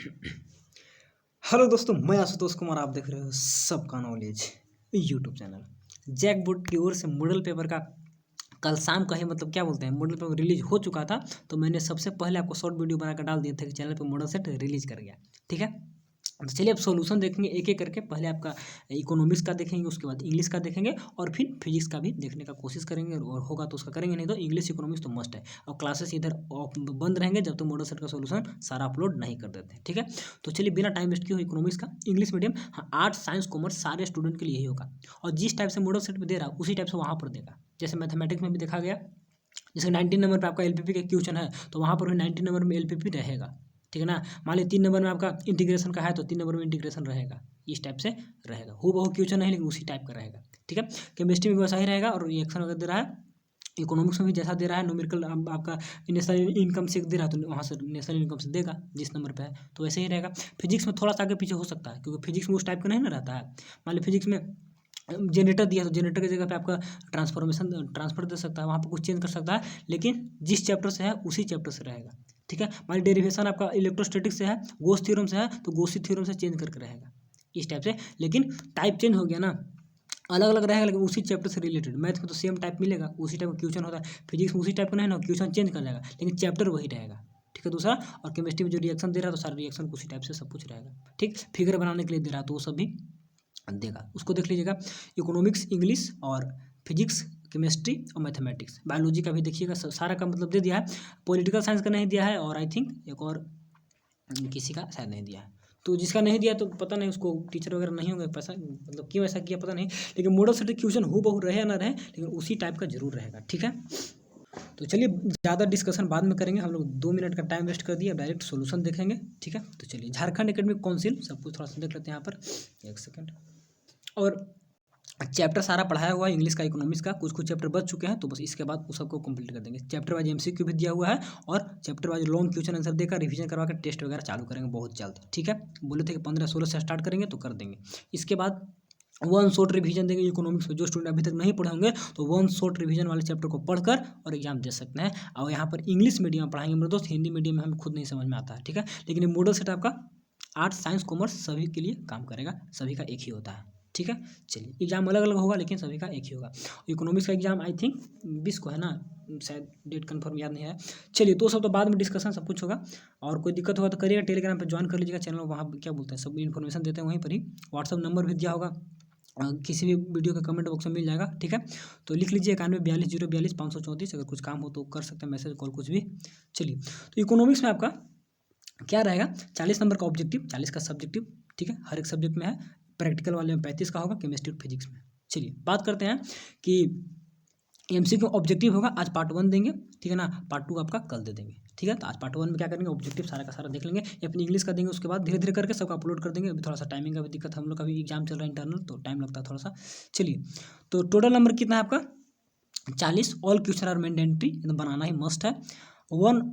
Hello दोस्तों, मैं आशुतोष कुमार। आप देख रहे हो सबका knowledge YouTube channel. JAC board की ओर से मॉडल पेपर का कल शाम का ही क्या बोलते हैं, मॉडल पेपर रिलीज हो चुका था। तो मैंने सबसे पहले आपको शॉर्ट वीडियो बनाकर डाल दिया था कि चैनल पे मॉडल सेट रिलीज कर गया। ठीक है, तो चलिए अब सॉल्यूशन देखेंगे एक एक करके। पहले आपका इकोनॉमिक्स का देखेंगे, उसके बाद इंग्लिश का देखेंगे और फिर फिजिक्स का भी देखने का कोशिश करेंगे, और होगा तो उसका करेंगे, नहीं तो इंग्लिश इकोनॉमिक्स तो मस्ट है। और क्लासेस इधर बंद रहेंगे जब तक मॉडल सेट का सॉल्यूशन सारा अपलोड नहीं कर देते। ठीक है, तो चलिए बिना टाइम वेस्ट किए इकोनॉमिक्स का। इंग्लिश मीडियम, हाँ, आर्ट्स साइंस कॉमर्स सारे स्टूडेंट के लिए यही होगा। और जिस टाइप से मॉडल सेट पे दे रहा उसी टाइप से वहाँ पर देगा। जैसे मैथमेटिक्स में भी देखा गया, जैसे 19 नंबर पे आपका एलपीपी का क्वेश्चन है तो वहाँ पर भी 19 नंबर में एलपीपी रहेगा। ठीक है ना। मान लीजिए 3 नंबर में आपका इंटीग्रेशन का है तो 3 नंबर में इंटीग्रेशन रहेगा। इस टाइप से रहेगा, हूबहू क्वेश्चन नहीं लेकिन उसी टाइप का रहेगा। ठीक है, केमिस्ट्री में वैसा ही रहेगा। और रिएक्शन अगर दे रहा है इकोनॉमिक्स में भी जैसा दे रहा है, न्यूमेरिकल आपका नेशनल इनकम से दे रहा है तो वहाँ से नेशनल इनकम से देगा जिस नंबर पे है, तो वैसे ही रहेगा। फिजिक्स में थोड़ा सा आगे पीछे हो सकता है क्योंकि फिजिक्स में उस टाइप का नहीं ना रहता है। मान लीजिए फिजिक्स में जनरेटर दिया तो जनरेटर की जगह पे आपका ट्रांसफर दे सकता है, वहाँ पर कुछ चेंज कर सकता है, लेकिन जिस चैप्टर से है उसी चैप्टर से रहेगा। ठीक है, मान लीजिए डेरिवेशन आपका इलेक्ट्रोस्टैटिक से है, गोस थ्योरम से है तो गोसी थ्योरम से चेंज करके रहेगा इस टाइप से। लेकिन टाइप चेंज हो गया ना, अलग अलग रहेगा लेकिन उसी चैप्टर से रिलेटेड। मैथ में तो सेम टाइप मिलेगा, उसी टाइप का क्वेश्चन होता है। फिजिक्स में उसी टाइप का नहीं ना, क्वेश्चन चेंज कर जाएगा लेकिन चैप्टर वही रहेगा। ठीक है, दूसरा। और केमिस्ट्री में जो रिएक्शन दे रहा है तो सारे रिएक्शन उसी टाइप से सब कुछ रहेगा। ठीक, फिगर बनाने के लिए दे रहा है तो वो सब भी देगा, उसको देख लीजिएगा। इकोनॉमिक्स, इंग्लिश और फिजिक्स, केमिस्ट्री और मैथमेटिक्स, बायोलॉजी का भी देखिएगा। सारा का दे दिया है। पॉलिटिकल साइंस का नहीं दिया है, और आई थिंक एक और किसी का शायद नहीं दिया है। तो जिसका नहीं दिया तो पता नहीं, उसको टीचर वगैरह नहीं होंगे, पैसा क्यों ऐसा किया पता नहीं। लेकिन मॉडल सेट क्वेश्चन हूबहू रहे या ना रहे, लेकिन उसी टाइप का जरूर रहेगा। ठीक है, तो चलिए ज़्यादा डिस्कशन बाद में करेंगे। हम लोग 2 मिनट का टाइम वेस्ट कर दिया, डायरेक्ट सॉल्यूशन देखेंगे। ठीक है, तो चलिए झारखंड एकेडमिक काउंसिल सब कुछ थोड़ा सा देख लेते हैं यहाँ पर। एक सेकेंड। और चैप्टर सारा पढ़ाया हुआ है इंग्लिश का, इकोनॉमिक्स का। कुछ कुछ चैप्टर बच चुके हैं तो बस इसके बाद उस सबको कंप्लीट कर देंगे। चैप्टर वाइज एमसीक्यू भी दिया हुआ है और chapter wise long question answer देकर रिवीजन करवा कर टेस्ट वगैरह चालू करेंगे बहुत जल्द। ठीक है, बोले थे कि 15-16 से स्टार्ट करेंगे तो कर देंगे। इसके बाद वन शॉट रिवीजन देंगे इकोनॉमिक्स में। जो स्टूडेंट अभी तक नहीं पढ़े होंगे तो वन शॉट रिवीजन वाले चैप्टर को पढ़कर और एग्जाम दे सकते हैं। और यहाँ पर इंग्लिश मीडियम पढ़ाएंगे मेरे दोस्त, हिंदी मीडियम में हमें खुद नहीं समझ में आता है। ठीक है, लेकिन ये मॉडल सेट आपका आर्ट्स साइंस कॉमर्स सभी के लिए काम करेगा, सभी का एक ही होता है। ठीक है, चलिए एग्जाम अलग अलग होगा लेकिन सभी का एक ही होगा। इकोनॉमिक्स का एग्जाम आई थिंक 20 को है ना, शायद डेट कंफर्म याद नहीं है। चलिए तो सब तो बाद में डिस्कशन सब कुछ होगा। और कोई दिक्कत होगा तो करिएगा, टेलीग्राम पे ज्वाइन कर लीजिएगा चैनल, वहाँ क्या बोलते हैं सब इन्फॉर्मेशन देते हैं वहीं पर ही। व्हाट्सअप नंबर भी दिया होगा, किसी भी वीडियो के कमेंट बॉक्स में मिल जाएगा। ठीक है, तो लिख लीजिए 9142 042 534। अगर कुछ काम हो तो कर सकते हैं, मैसेज कॉल कुछ भी। चलिए, तो इकोनॉमिक्स में आपका क्या रहेगा, 40 नंबर का ऑब्जेक्टिव, 40 का सब्जेक्टिव। ठीक है, हर एक सब्जेक्ट में है। प्रैक्टिकल वाले में 35 का होगा, केमिस्ट्री और फिजिक्स में। चलिए बात करते हैं कि एमसीक्यू ऑब्जेक्टिव होगा। आज पार्ट 1 देंगे, ठीक है ना, पार्ट 2 आपका कल दे देंगे। ठीक है, तो आज पार्ट 1 में क्या करेंगे, ऑब्जेक्टिव सारा का सारा देख लेंगे। या अपनी इंग्लिश का देंगे, उसके बाद धीरे धीरे करके सबका अपलोड कर देंगे। अभी थोड़ा सा टाइमिंग का भी दिक्कत, हम लोग का भी एग्जाम चल रहा है इंटरनल, तो टाइम लगता है थोड़ा सा। चलिए, तो टोटल नंबर कितना है आपका 40। ऑल क्वेश्चन आर मैंडेटरी, बनाना ही मस्ट है। 1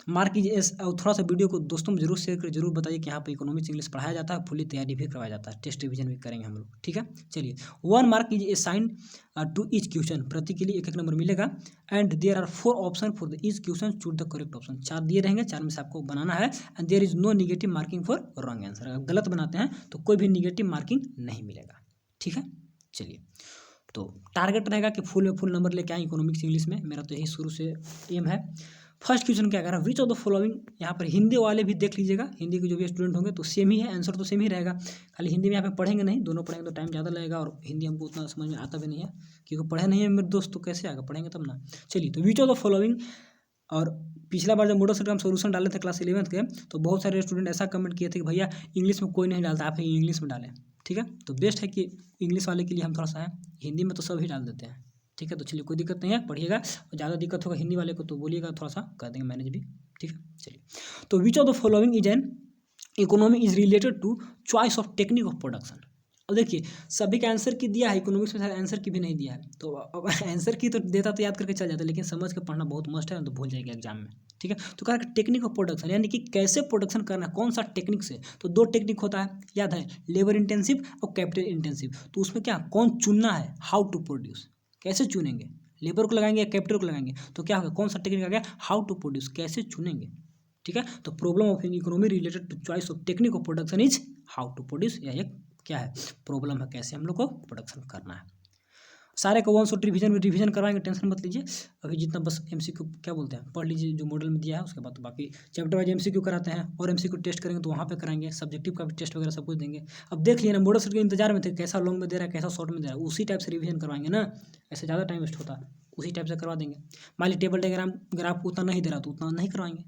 मार्क कीजिए। थोड़ा सा वीडियो को दोस्तों में जरूर शेयर कर, जरूर बताइए कि यहाँ पे इकोनॉमिक्स इंग्लिश पढ़ाया जाता है, फुली तैयारी भी करवाया जाता है, टेस्ट रिवीजन भी करेंगे हम लोग। ठीक है, चलिए 1 मार्क कीजिए साइन टू ईच क्वेश्चन, प्रति के लिए एक एक नंबर मिलेगा। And there are 4 option for the each question, choose the correct option. 4 दिए रहेंगे, 4 में से आपको बनाना है। And there is no negative marking for wrong answer, अगर गलत बनाते हैं तो कोई भी निगेटिव मार्किंग नहीं मिलेगा। ठीक है, चलिए, तो टारगेट रहेगा कि फुल में फुल नंबर लेके आए इकोनॉमिक्स इंग्लिश में, मेरा तो यही शुरू से एम है। फर्स्ट क्वेश्चन क्या कह रहा है, विच ऑफ द फॉलोइंग, यहाँ पर हिंदी वाले भी देख लीजिएगा, हिंदी के जो भी स्टूडेंट होंगे तो सेम ही है, आंसर तो सेम ही रहेगा। खाली हिंदी में यहाँ पे पढ़ेंगे नहीं, दोनों पढ़ेंगे तो टाइम ज़्यादा लगेगा, और हिंदी हमको उतना समझ में आता भी नहीं है क्योंकि पढ़े नहीं है मेरे दोस्त, तो कैसे आएगा, पढ़ेंगे तब ना। चलिए, तो विच ऑफ द फॉलोइंग। और पिछला बार जब मॉडल सेट का हम सोल्यूशन डाले थे क्लास 11th के, तो बहुत सारे स्टूडेंट ऐसा कमेंट किए थे कि भैया इंग्लिश में कोई नहीं डालता, आप ही इंग्लिश में डालें। ठीक है, तो बेस्ट है कि इंग्लिश वाले के लिए हम थोड़ा सा है, हिंदी में तो सब ही डाल देते हैं। ठीक है, तो चलिए कोई दिक्कत नहीं है, पढ़िएगा। और ज़्यादा दिक्कत होगा हिंदी वाले को तो बोलिएगा, थोड़ा सा कर देंगे मैनेज भी। ठीक है, चलिए, तो which of the following is an economy is related to choice of technique of production. अब देखिए सभी का आंसर की दिया है, इकोनॉमिक्स में आंसर की भी नहीं दिया है, तो अब आंसर की तो देता तो याद करके चल जाता, लेकिन समझ के पढ़ना बहुत मस्ट है, तो भूल जाएगा एग्जाम में। ठीक है, तो कहा टेक्निक ऑफ प्रोडक्शन, यानी कि कैसे प्रोडक्शन करना है, कौन सा टेक्निक से। तो 2 टेक्निक होता है, याद है, लेबर इंटेंसिव और कैपिटल इंटेंसिव। तो उसमें क्या कौन चुनना है, हाउ टू प्रोड्यूस, कैसे चुनेंगे, लेबर को लगाएंगे या कैपिटल को लगाएंगे। तो क्या होगा, कौन सा टेक्निक आ गया, हाउ टू प्रोड्यूस, कैसे चुनेंगे। ठीक है। तो problem of in economy related to choice of technique of production is how to produce, यह एक क्या है, प्रॉब्लम है, कैसे हम लोग को प्रोडक्शन करना है। सारे को वन शॉट रिवीजन में रिवीजन करवाएंगे, टेंशन मत लीजिए। अभी जितना बस एमसीक्यू क्या बोलते हैं पढ़ लीजिए जो मॉडल में दिया है, उसके बाद तो बाकी चैप्टर वाइज एमसीक्यू कराते हैं और एमसीक्यू टेस्ट करेंगे तो वहाँ पे कराएंगे, सब्जेक्टिव का भी टेस्ट वगैरह सब कुछ देंगे। अब देख लिए ना, मॉडल सेट के इंतजार में थे, कैसा लॉन्ग में दे रहा है, कैसा शॉर्ट में दे रहा है, उसी टाइप से रिवीजन करवाएंगे ना, ऐसे ज़्यादा टाइम वेस्ट होता है, उसी टाइप से करवा देंगे। मान लीजिए टेबल डायग्राम ग्राफ उतना नहीं दे रहा तो उतना नहीं करवाएंगे,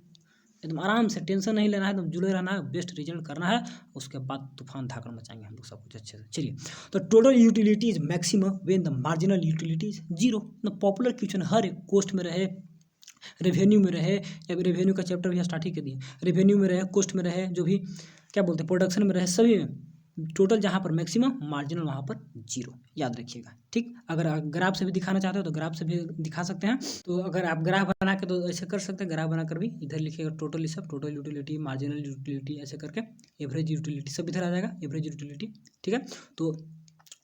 एकदम आराम से, टेंशन नहीं लेना है, एकदम जुड़े रहना है, बेस्ट रिजल्ट करना है, उसके बाद तूफान धाकड़ मचाएंगे हम लोग सब कुछ अच्छे से। चलिए, तो total utility is maximum when the marginal utility is zero. The popular question हर एक कॉस्ट में रहे, रेवेन्यू में रहे, या रेवेन्यू का चैप्टर भी स्टार्ट ही कर दिए, रेवेन्यू में रहे, कॉस्ट में रहे, जो भी क्या बोलते हैं प्रोडक्शन में रहे, सभी में टोटल जहाँ पर मैक्सिमम, मार्जिनल वहाँ पर जीरो, याद रखिएगा। ठीक, अगर ग्राफ से भी दिखाना चाहते हो तो ग्राफ से भी दिखा सकते हैं। तो अगर आप ग्राफ बना के तो ऐसे कर सकते हैं, ग्राफ बनाकर भी इधर लिखिएगा टोटल, सब टोटल यूटिलिटी, मार्जिनल यूटिलिटी, ऐसे करके एवरेज यूटिलिटी सब इधर आ जाएगा, एवरेज यूटिलिटी। ठीक है, तो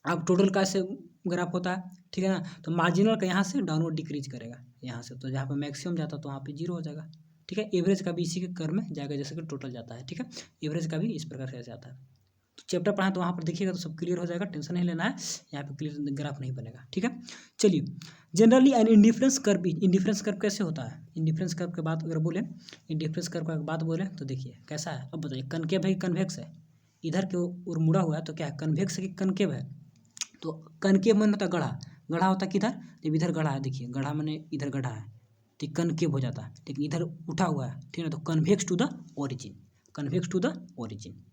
अब टोटल का ऐसे ग्राफ होता है, ठीक है ना। तो मार्जिनल का यहाँ से डाउनवर्ड डिक्रीज करेगा यहाँ से, तो जहाँ पर मैक्सिमम जाता है तो वहाँ पे जीरो हो जाएगा। ठीक है, एवरेज का भी इसी के कर में जाएगा जैसे कि टोटल जाता है। ठीक है, एवरेज का भी इस प्रकार से आता है। तो चैप्टर पढ़ा तो वहाँ पर देखिएगा तो सब क्लियर हो जाएगा, टेंशन नहीं लेना है, यहाँ पे क्लियर ग्राफ नहीं बनेगा। ठीक है, चलिए, generally an indifference curve, indifference curve कैसे होता है, इंडिफरेंस कर्व के बाद अगर बोले, इंडिफरेंस कर्व का बात बोले तो देखिए कैसा है। अब बताइए, कनकेव है कि कन्वेक्स है, इधर के ओर मुड़ा हुआ है तो क्या है, कन्वेक्स है कि कनकेव है। तो कनकेव मन होता है गढ़ा, गढ़ा होता है किधर, जब इधर गढ़ा है, देखिए गढ़ा मैंने इधर गढ़ा है तो कनकेव हो जाता है, लेकिन इधर उठा हुआ है, ठीक है ना, तो convex to the origin, convex to the origin.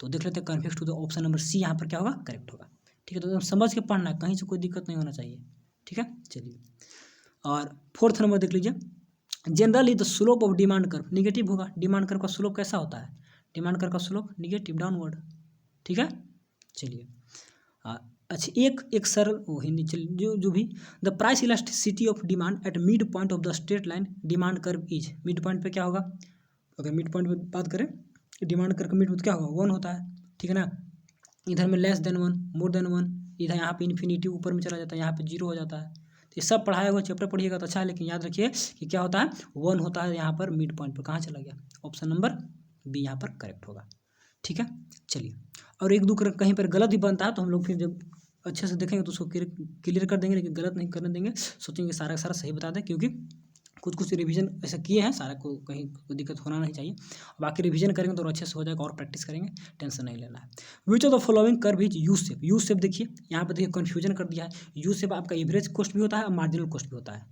तो देख लेते हैं convex to the, option number C यहाँ पर क्या होगा, करेक्ट होगा। ठीक है, तो समझ के पढ़ना है, कहीं से कोई दिक्कत नहीं होना चाहिए। ठीक है, चलिए, और फोर्थ नंबर देख लीजिए, generally the slope of demand curve negative होगा। डिमांड कर्व का स्लोप कैसा होता है, डिमांड कर्व का स्लोप निगेटिव, डाउनवर्ड। ठीक है, चलिए, अच्छा, एक सरल हिंदी, चलिए, जो भी, the price elasticity of demand at mid point of the straight line demand curve is, mid point पे क्या होगा, अगर मिड पॉइंट पे बात करें, डिमांड कर्व का मिड पॉइंट क्या होगा, 1 होता है। ठीक है ना, इधर में लेस देन 1, मोर देन 1, इधर यहाँ पे इन्फिनिटी ऊपर में चला जाता है, यहाँ पे 0 हो जाता है। तो ये सब पढ़ाया हुआ चैप्टर पढ़िएगा तो अच्छा है, लेकिन याद रखिए कि क्या होता है, 1 होता है यहाँ पर मिड पॉइंट पर। कहाँ चला गया, ऑप्शन नंबर बी यहाँ पर करेक्ट होगा। ठीक है, चलिए, और एक दो कहीं पर गलत ही बनता है तो हम लोग फिर जब अच्छे से देखेंगे तो उसको क्लियर कर देंगे, लेकिन गलत नहीं करने देंगे, सोचेंगे सारा सारा सही बता दें, क्योंकि कुछ रिवीजन ऐसा किए हैं, सारा को कहीं कोई दिक्कत होना नहीं चाहिए। बाकी रिवीजन करेंगे तो अच्छे से हो जाएगा, और प्रैक्टिस करेंगे, टेंशन नहीं लेना है। विच of the following curve is U shape, U shape देखिए यहाँ पर, देखिए कन्फ्यूजन कर दिया है। यू शेप आपका एवरेज कॉस्ट भी होता है और मार्जिनल कॉस्ट भी होता है।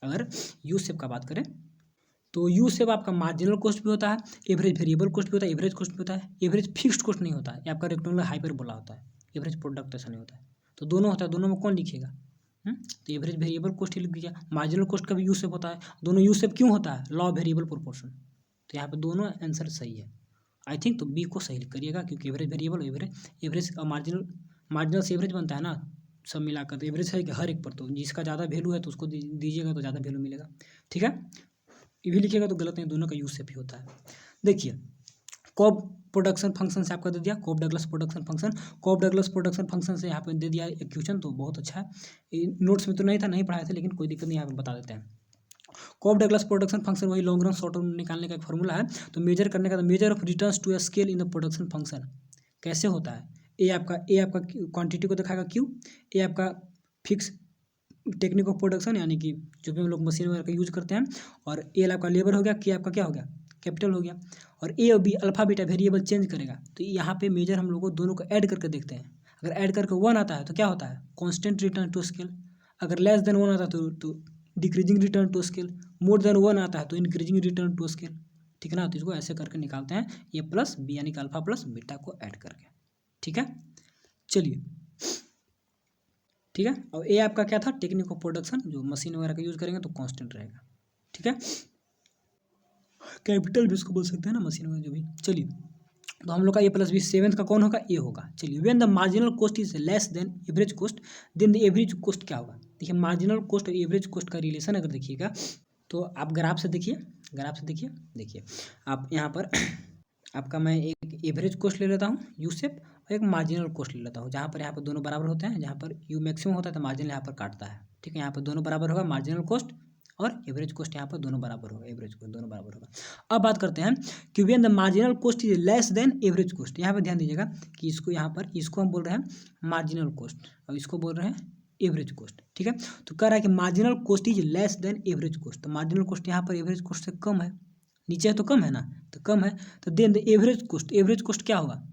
अगर यू शेप का बात करें तो यू शेप आपका मार्जिनल कॉस्ट भी होता है, एवरेज वेरिएबल कॉस्ट भी होता है, एवरेज कॉस्ट भी होता है, एवरेज फिक्स्ड कॉस्ट नहीं होता है, ये आपका रेक्टेंगुलर हाइपरबोला होता है, एवरेज प्रोडक्ट ऐसा नहीं होता है। तो दोनों होता है, दोनों में कौन लिखिएगा, तो एवरेज वेरिएबल कॉस्ट ही लिख दिया। मार्जिनल कॉस्ट का भी यू शेप होता है, दोनों यू शेप क्यों होता है, लॉ वेरिएबल प्रोपोर्शन। तो यहाँ पे दोनों आंसर सही है, आई थिंक, तो बी को सही करिएगा, क्योंकि एवरेज वेरिएबल, एवरेज और मार्जिनल से एवरेज बनता है ना, सब मिलाकर एवरेज है कि हर एक पर, तो जिसका ज़्यादा वैल्यू है तो उसको दीजिएगा तो ज़्यादा वैल्यू मिलेगा। ठीक है, ये भी लिखिएगा तो गलत नहीं, दोनों का यूज सेप ही होता है। देखिए, कॉब प्रोडक्शन फंक्शन से आपका दे दिया, Cobb Douglas production function, Cobb Douglas production function से यहाँ पे दे दिया एक क्वेश्चन, तो बहुत अच्छा है। नोट्स में तो नहीं था, नहीं पढ़ाए थे, लेकिन कोई दिक्कत नहीं, यहाँ पे बता देते हैं। कॉब डगलस प्रोडक्शन फंक्शन वही लॉन्ग रन शॉर्ट रन निकालने का एक फॉर्मूला है। तो मेजर करने का, तो measure of returns to a scale in the production function कैसे होता है, ए आपका क्वांटिटी को दिखाएगा, क्यू ए आपका फिक्स टेक्निक ऑफ प्रोडक्शन, यानी कि जो भी हम लोग मशीन वगैरह का यूज करते हैं, और एल आपका लेबर हो गया, के आपका क्या हो गया, कैपिटल हो गया, और ए और B alpha beta variable change करेगा। तो यहाँ पे मेजर हम लोग को दोनों को ऐड करके देखते हैं। अगर ऐड करके 1 आता है तो क्या होता है, कांस्टेंट रिटर्न टू स्केल। अगर लेस देन 1 आता है तो decreasing return to scale. More than 1 आता है तो इंक्रीजिंग रिटर्न टू स्केल। ठीक है ना, तो इसको ऐसे करके निकालते हैं, ए प्लस बी यानी कि अल्फा प्लस बीटा को ऐड करके। ठीक है, चलिए, ठीक है, और ए आपका क्या था, टेक्निक ऑफ प्रोडक्शन, जो मशीन वगैरह का यूज करेंगे तो कांस्टेंट रहेगा। ठीक है, कैपिटल भी इसको बोल सकते हैं ना, मशीन वगैरह जो भी। चलिए, तो हम लोग का ए प्लस बी, सेवेंथ का कौन होगा, ए होगा। चलिए, when the marginal cost is less than average cost, then the average cost क्या होगा। देखिए, मार्जिनल कॉस्ट और एवरेज कॉस्ट का रिलेशन अगर देखिएगा तो आप ग्राफ से देखिए, देखिए आप यहाँ पर आपका मैं एक एवरेज कॉस्ट ले लेता हूँ यू शेप, और एक मार्जिनल कॉस्ट ले लेता हूँ, जहाँ पर यहाँ पर दोनों बराबर होते हैं, जहाँ पर यू मैक्सिमम होता है तो मार्जिनल यहाँ पर काटता है। ठीक है, यहाँ पर दोनों बराबर होगा, मार्जिनल कॉस्ट और एवरेज कॉस्ट यहाँ पर दोनों बराबर होगा, एवरेज कॉस्ट दोनों बराबर होगा। अब बात करते हैं कि when the marginal cost is less than average cost. यहाँ पर ध्यान दीजिएगा कि इसको यहाँ पर इसको हम बोल रहे हैं मार्जिनल कॉस्ट और इसको बोल रहे हैं एवरेज कॉस्ट, ठीक है। तो कह रहा है कि marginal cost is less than average cost, तो मार्जिनल कॉस्ट यहाँ पर एवरेज कॉस्ट से कम है, नीचे है तो कम है ना, तो कम है, तो देन द एवरेज कॉस्ट क्या होगा,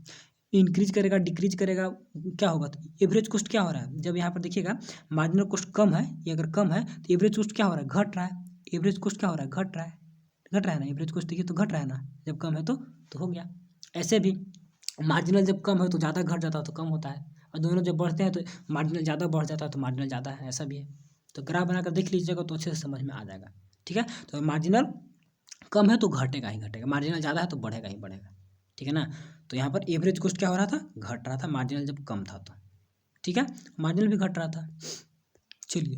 इंक्रीज करेगा डिक्रीज करेगा, क्या होगा, तो एवरेज कॉस्ट क्या हो रहा है, जब यहाँ पर देखिएगा मार्जिनल कॉस्ट कम है, ये अगर कम है तो एवरेज कॉस्ट क्या हो रहा है, घट रहा है, एवरेज कॉस्ट क्या हो रहा है, घट रहा है ना, एवरेज कॉस्ट देखिए तो घट रहा है ना, जब कम है तो हो गया। ऐसे भी मार्जिनल जब कम है तो ज़्यादा घट जाता है तो कम होता है, और दोनों जब बढ़ते हैं तो मार्जिनल ज़्यादा बढ़ जाता है तो मार्जिनल ज़्यादा है, ऐसा भी है। तो ग्राफ बनाकर देख लीजिएगा तो अच्छे से समझ में आ जाएगा, ठीक है। तो मार्जिनल कम है तो घटेगा ही घटेगा, मार्जिनल ज़्यादा है तो बढ़ेगा ही बढ़ेगा, ठीक है ना। तो यहाँ पर एवरेज कॉस्ट क्या हो रहा था, घट रहा था, मार्जिनल जब कम था तो, ठीक है, मार्जिनल भी घट रहा था। चलिए,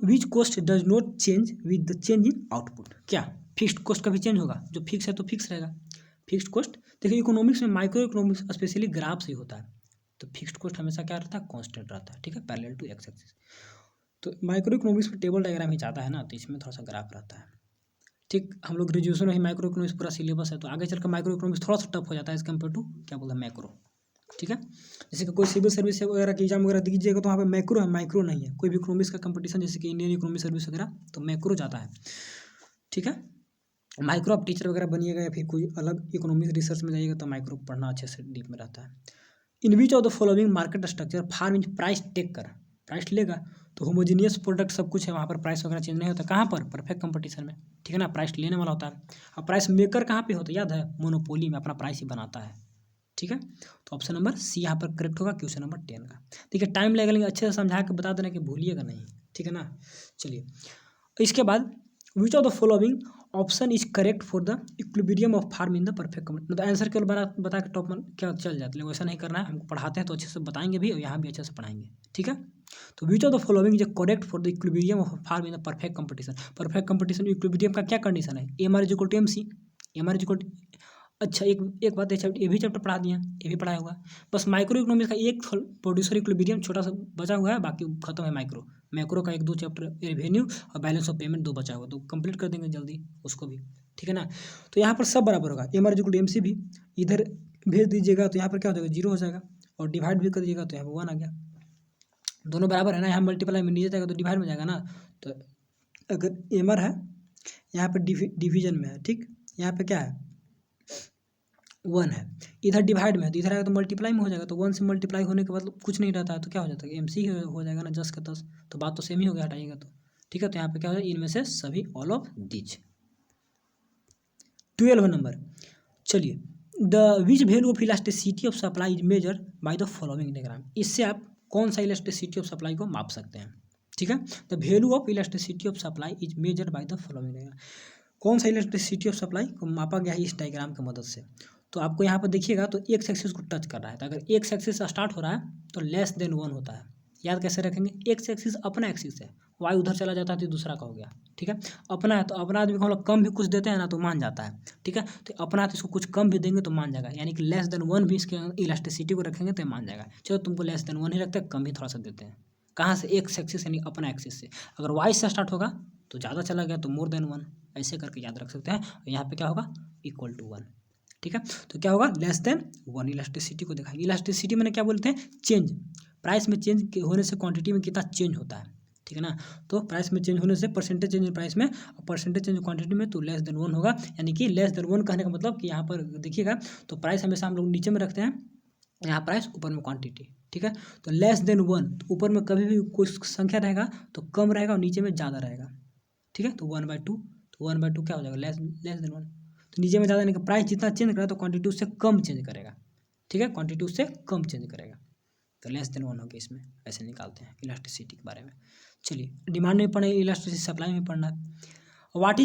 which cost does not change with the change in output, क्या फिक्स्ड कॉस्ट कभी चेंज होगा, जो फिक्स है तो फिक्स रहेगा, फिक्स्ड कॉस्ट। देखिए इकोनॉमिक्स में, माइक्रो इकोनॉमिक्स स्पेशली ग्राफ से ही होता है, तो फिक्स्ड कॉस्ट हमेशा क्या रहता है, कांस्टेंट रहता है, ठीक है, पैरेलल टू एक्स एक्सिस। तो माइक्रो इकोनॉमिक्स में टेबल डायग्राम ही ज़्यादा है ना, तो इसमें थोड़ा सा ग्राफ रहता है, ठीक। हम लोग ग्रेजुएशन में ही माइक्रो इकोनॉमिक्स पूरा सिलेबस है, तो आगे चलकर माइक्रो इकोनॉमिक्स थोड़ा सा टफ हो जाता है एज कम्पेयर टू क्या बोलते हैं मैक्रो, ठीक है। जैसे कि कोई सिविल सर्विस वगैरह की एग्जाम वगैरह दीजिएगा तो वहाँ पे मैक्रो है, माइक्रो नहीं है। कोई भी इकोनॉमिक्स का कंपटीशन जैसे कि इंडियन इकोनॉमिक सर्विस वगैरह, तो मैक्रो जाता है, ठीक है। माइक्रो आप टीचर वगैरह बनिएगा या फिर कोई अलग इकोनॉमिक रिसर्च में जाइएगा तो माइक्रो पढ़ना अच्छे से डीप में रहता है। In which of the following market structure firm in price take कर, प्राइस लेगा तो होमोजीनियस प्रोडक्ट सब कुछ है, वहाँ पर प्राइस वगैरह चेंज नहीं होता, कहाँ पर, परफेक्ट कंपटीशन में, ठीक है ना, प्राइस लेने वाला होता है। और प्राइस मेकर कहाँ पे होता है, याद है, मोनोपोली में अपना प्राइस ही बनाता है, ठीक है। तो ऑप्शन नंबर सी यहाँ पर करेक्ट होगा, क्वेश्चन नंबर 10 का। देखिए टाइम लगेगा लेकिन अच्छे से समझा के बता देना कि भूलिएगा नहीं, ठीक है ना। चलिए, इसके बाद which of the following option is correct for the equilibrium of farm in the perfect company, मतलब आंसर केवल बता के टॉप में क्या चल जाते हैं, वैसा नहीं करना है, हमको पढ़ाते हैं तो अच्छे से बताएंगे भी और यहाँ भी अच्छे से पढ़ाएंगे, ठीक है। तो which of the following is correct for the equilibrium of farm in the perfect competition, perfect competition equilibrium का क्या कंडीशन है, M R is equal to M C, M R is equal to, अच्छा एक बात ये भी chapter पढ़ा दिया, ये भी पढ़ाया हुआ, बस माइक्रो इकोनॉमिक्स का एक प्रोड्यूसर इक्विलिब्रियम छोटा सा बचा हुआ है, बाकी खत्म है माइक्रो। मैक्रो का 1-2 चैप्टर, रेवेन्यू और बैलेंस ऑफ पेमेंट 2 बचा हुआ, तो कंप्लीट कर देंगे जल्दी उसको भी, ठीक है ना। तो यहाँ पर सब बराबर होगा, M R equal to M C भी इधर भेज दीजिएगा तो यहाँ पर क्या हो जाएगा, 0 हो जाएगा, और डिवाइड भी कर दीजिएगा तो यहाँ पर 1 आ गया, दोनों बराबर है ना, यहाँ मल्टीप्लाई में नीचे जाएगा तो डिवाइड में जाएगा ना। तो अगर एम आर है यहाँ पर डिवीजन में है, ठीक, यहाँ पे क्या है 1 है, इधर डिवाइड में है तो इधर आएगा तो मल्टीप्लाई में हो जाएगा, तो 1 से मल्टीप्लाई होने के बाद कुछ नहीं रहता है तो क्या हो जाता है, एम सी हो जाएगा ना, 10 का 10, तो बात तो सेम ही हो गया, हटाइएगा तो, ठीक है। तो यहाँ पे क्या हो जाएगा, इनमें से सभी ऑल ऑफ दीज। 12 नंबर, चलिए, the which value of elasticity of supply is measure by the following diagram, इससे आप कौन सा इलास्टिसिटी ऑफ सप्लाई को माप सकते हैं, ठीक है। The value of elasticity of supply is measure by the following diagram, कौन सा इलास्टिसिटी ऑफ सप्लाई को मापा गया है इस डायग्राम की मदद से। तो आपको यहाँ पर देखिएगा तो एक एक्सिस को टच कर रहा है, तो अगर एक एक्सिस स्टार्ट हो रहा है तो लेस देन 1 होता है, याद कैसे रखेंगे, एक एक्सिस अपना एक्सिस है, वाई उधर चला जाता है तो दूसरा का हो गया, ठीक है। अपना है तो अपना आदमी को हम लोग कम भी कुछ देते हैं ना तो मान जाता है, ठीक है। तो अपना है तो इसको कुछ कम भी देंगे तो मान जाएगा, यानी कि लेस देन 1 भी इसके इलास्टिसिटी को रखेंगे तो मान जाएगा। चलो तुमको लेस देन 1 ही रखते हैं, कम ही थोड़ा सा देते हैं, कहाँ से, एक एक्सिस यानी अपना एक्सिस से। अगर वाई से स्टार्ट होगा तो ज़्यादा चला गया तो मोर देन 1, ऐसे करके याद रख सकते हैं। यहाँ पे क्या होगा, इक्वल टू 1, ठीक है। तो क्या होगा, लेस देन 1, इलास्टिसिटी को दिखाएंगे। इलास्टिसिटी मैंने क्या बोलते हैं, चेंज, प्राइस में चेंज होने से क्वांटिटी में कितना चेंज होता है, ठीक है ना। तो प्राइस में चेंज होने से परसेंटेज चेंज प्राइस में और परसेंटेज चेंज क्वांटिटी में, तो लेस देन 1 होगा, यानी कि लेस देन 1 कहने का मतलब कि यहाँ पर देखिएगा तो प्राइस हमेशा हम लोग नीचे में रखते हैं, यहाँ प्राइस ऊपर में क्वांटिटी, ठीक है। तो लेस देन 1, तो ऊपर में कभी भी कोई संख्या रहेगा तो कम रहेगा और नीचे में ज़्यादा रहेगा, ठीक है। तो 1/2, तो 1/2 क्या हो जाएगा, लेस देन 1, तो नीचे में ज़्यादा यानी कि प्राइस जितना चेंज करेगा तो क्वांटिटी उससे कम चेंज करेगा, ठीक है, क्वांटिटी उससे कम चेंज करेगा, तो लेस देन 1 हो गया, इसमें ऐसे निकालते हैं इलास्टिसिटी के बारे में। चलिए, डिमांड में पढ़ना है, इलास्टिसिटी सप्लाई में पढ़ना है। What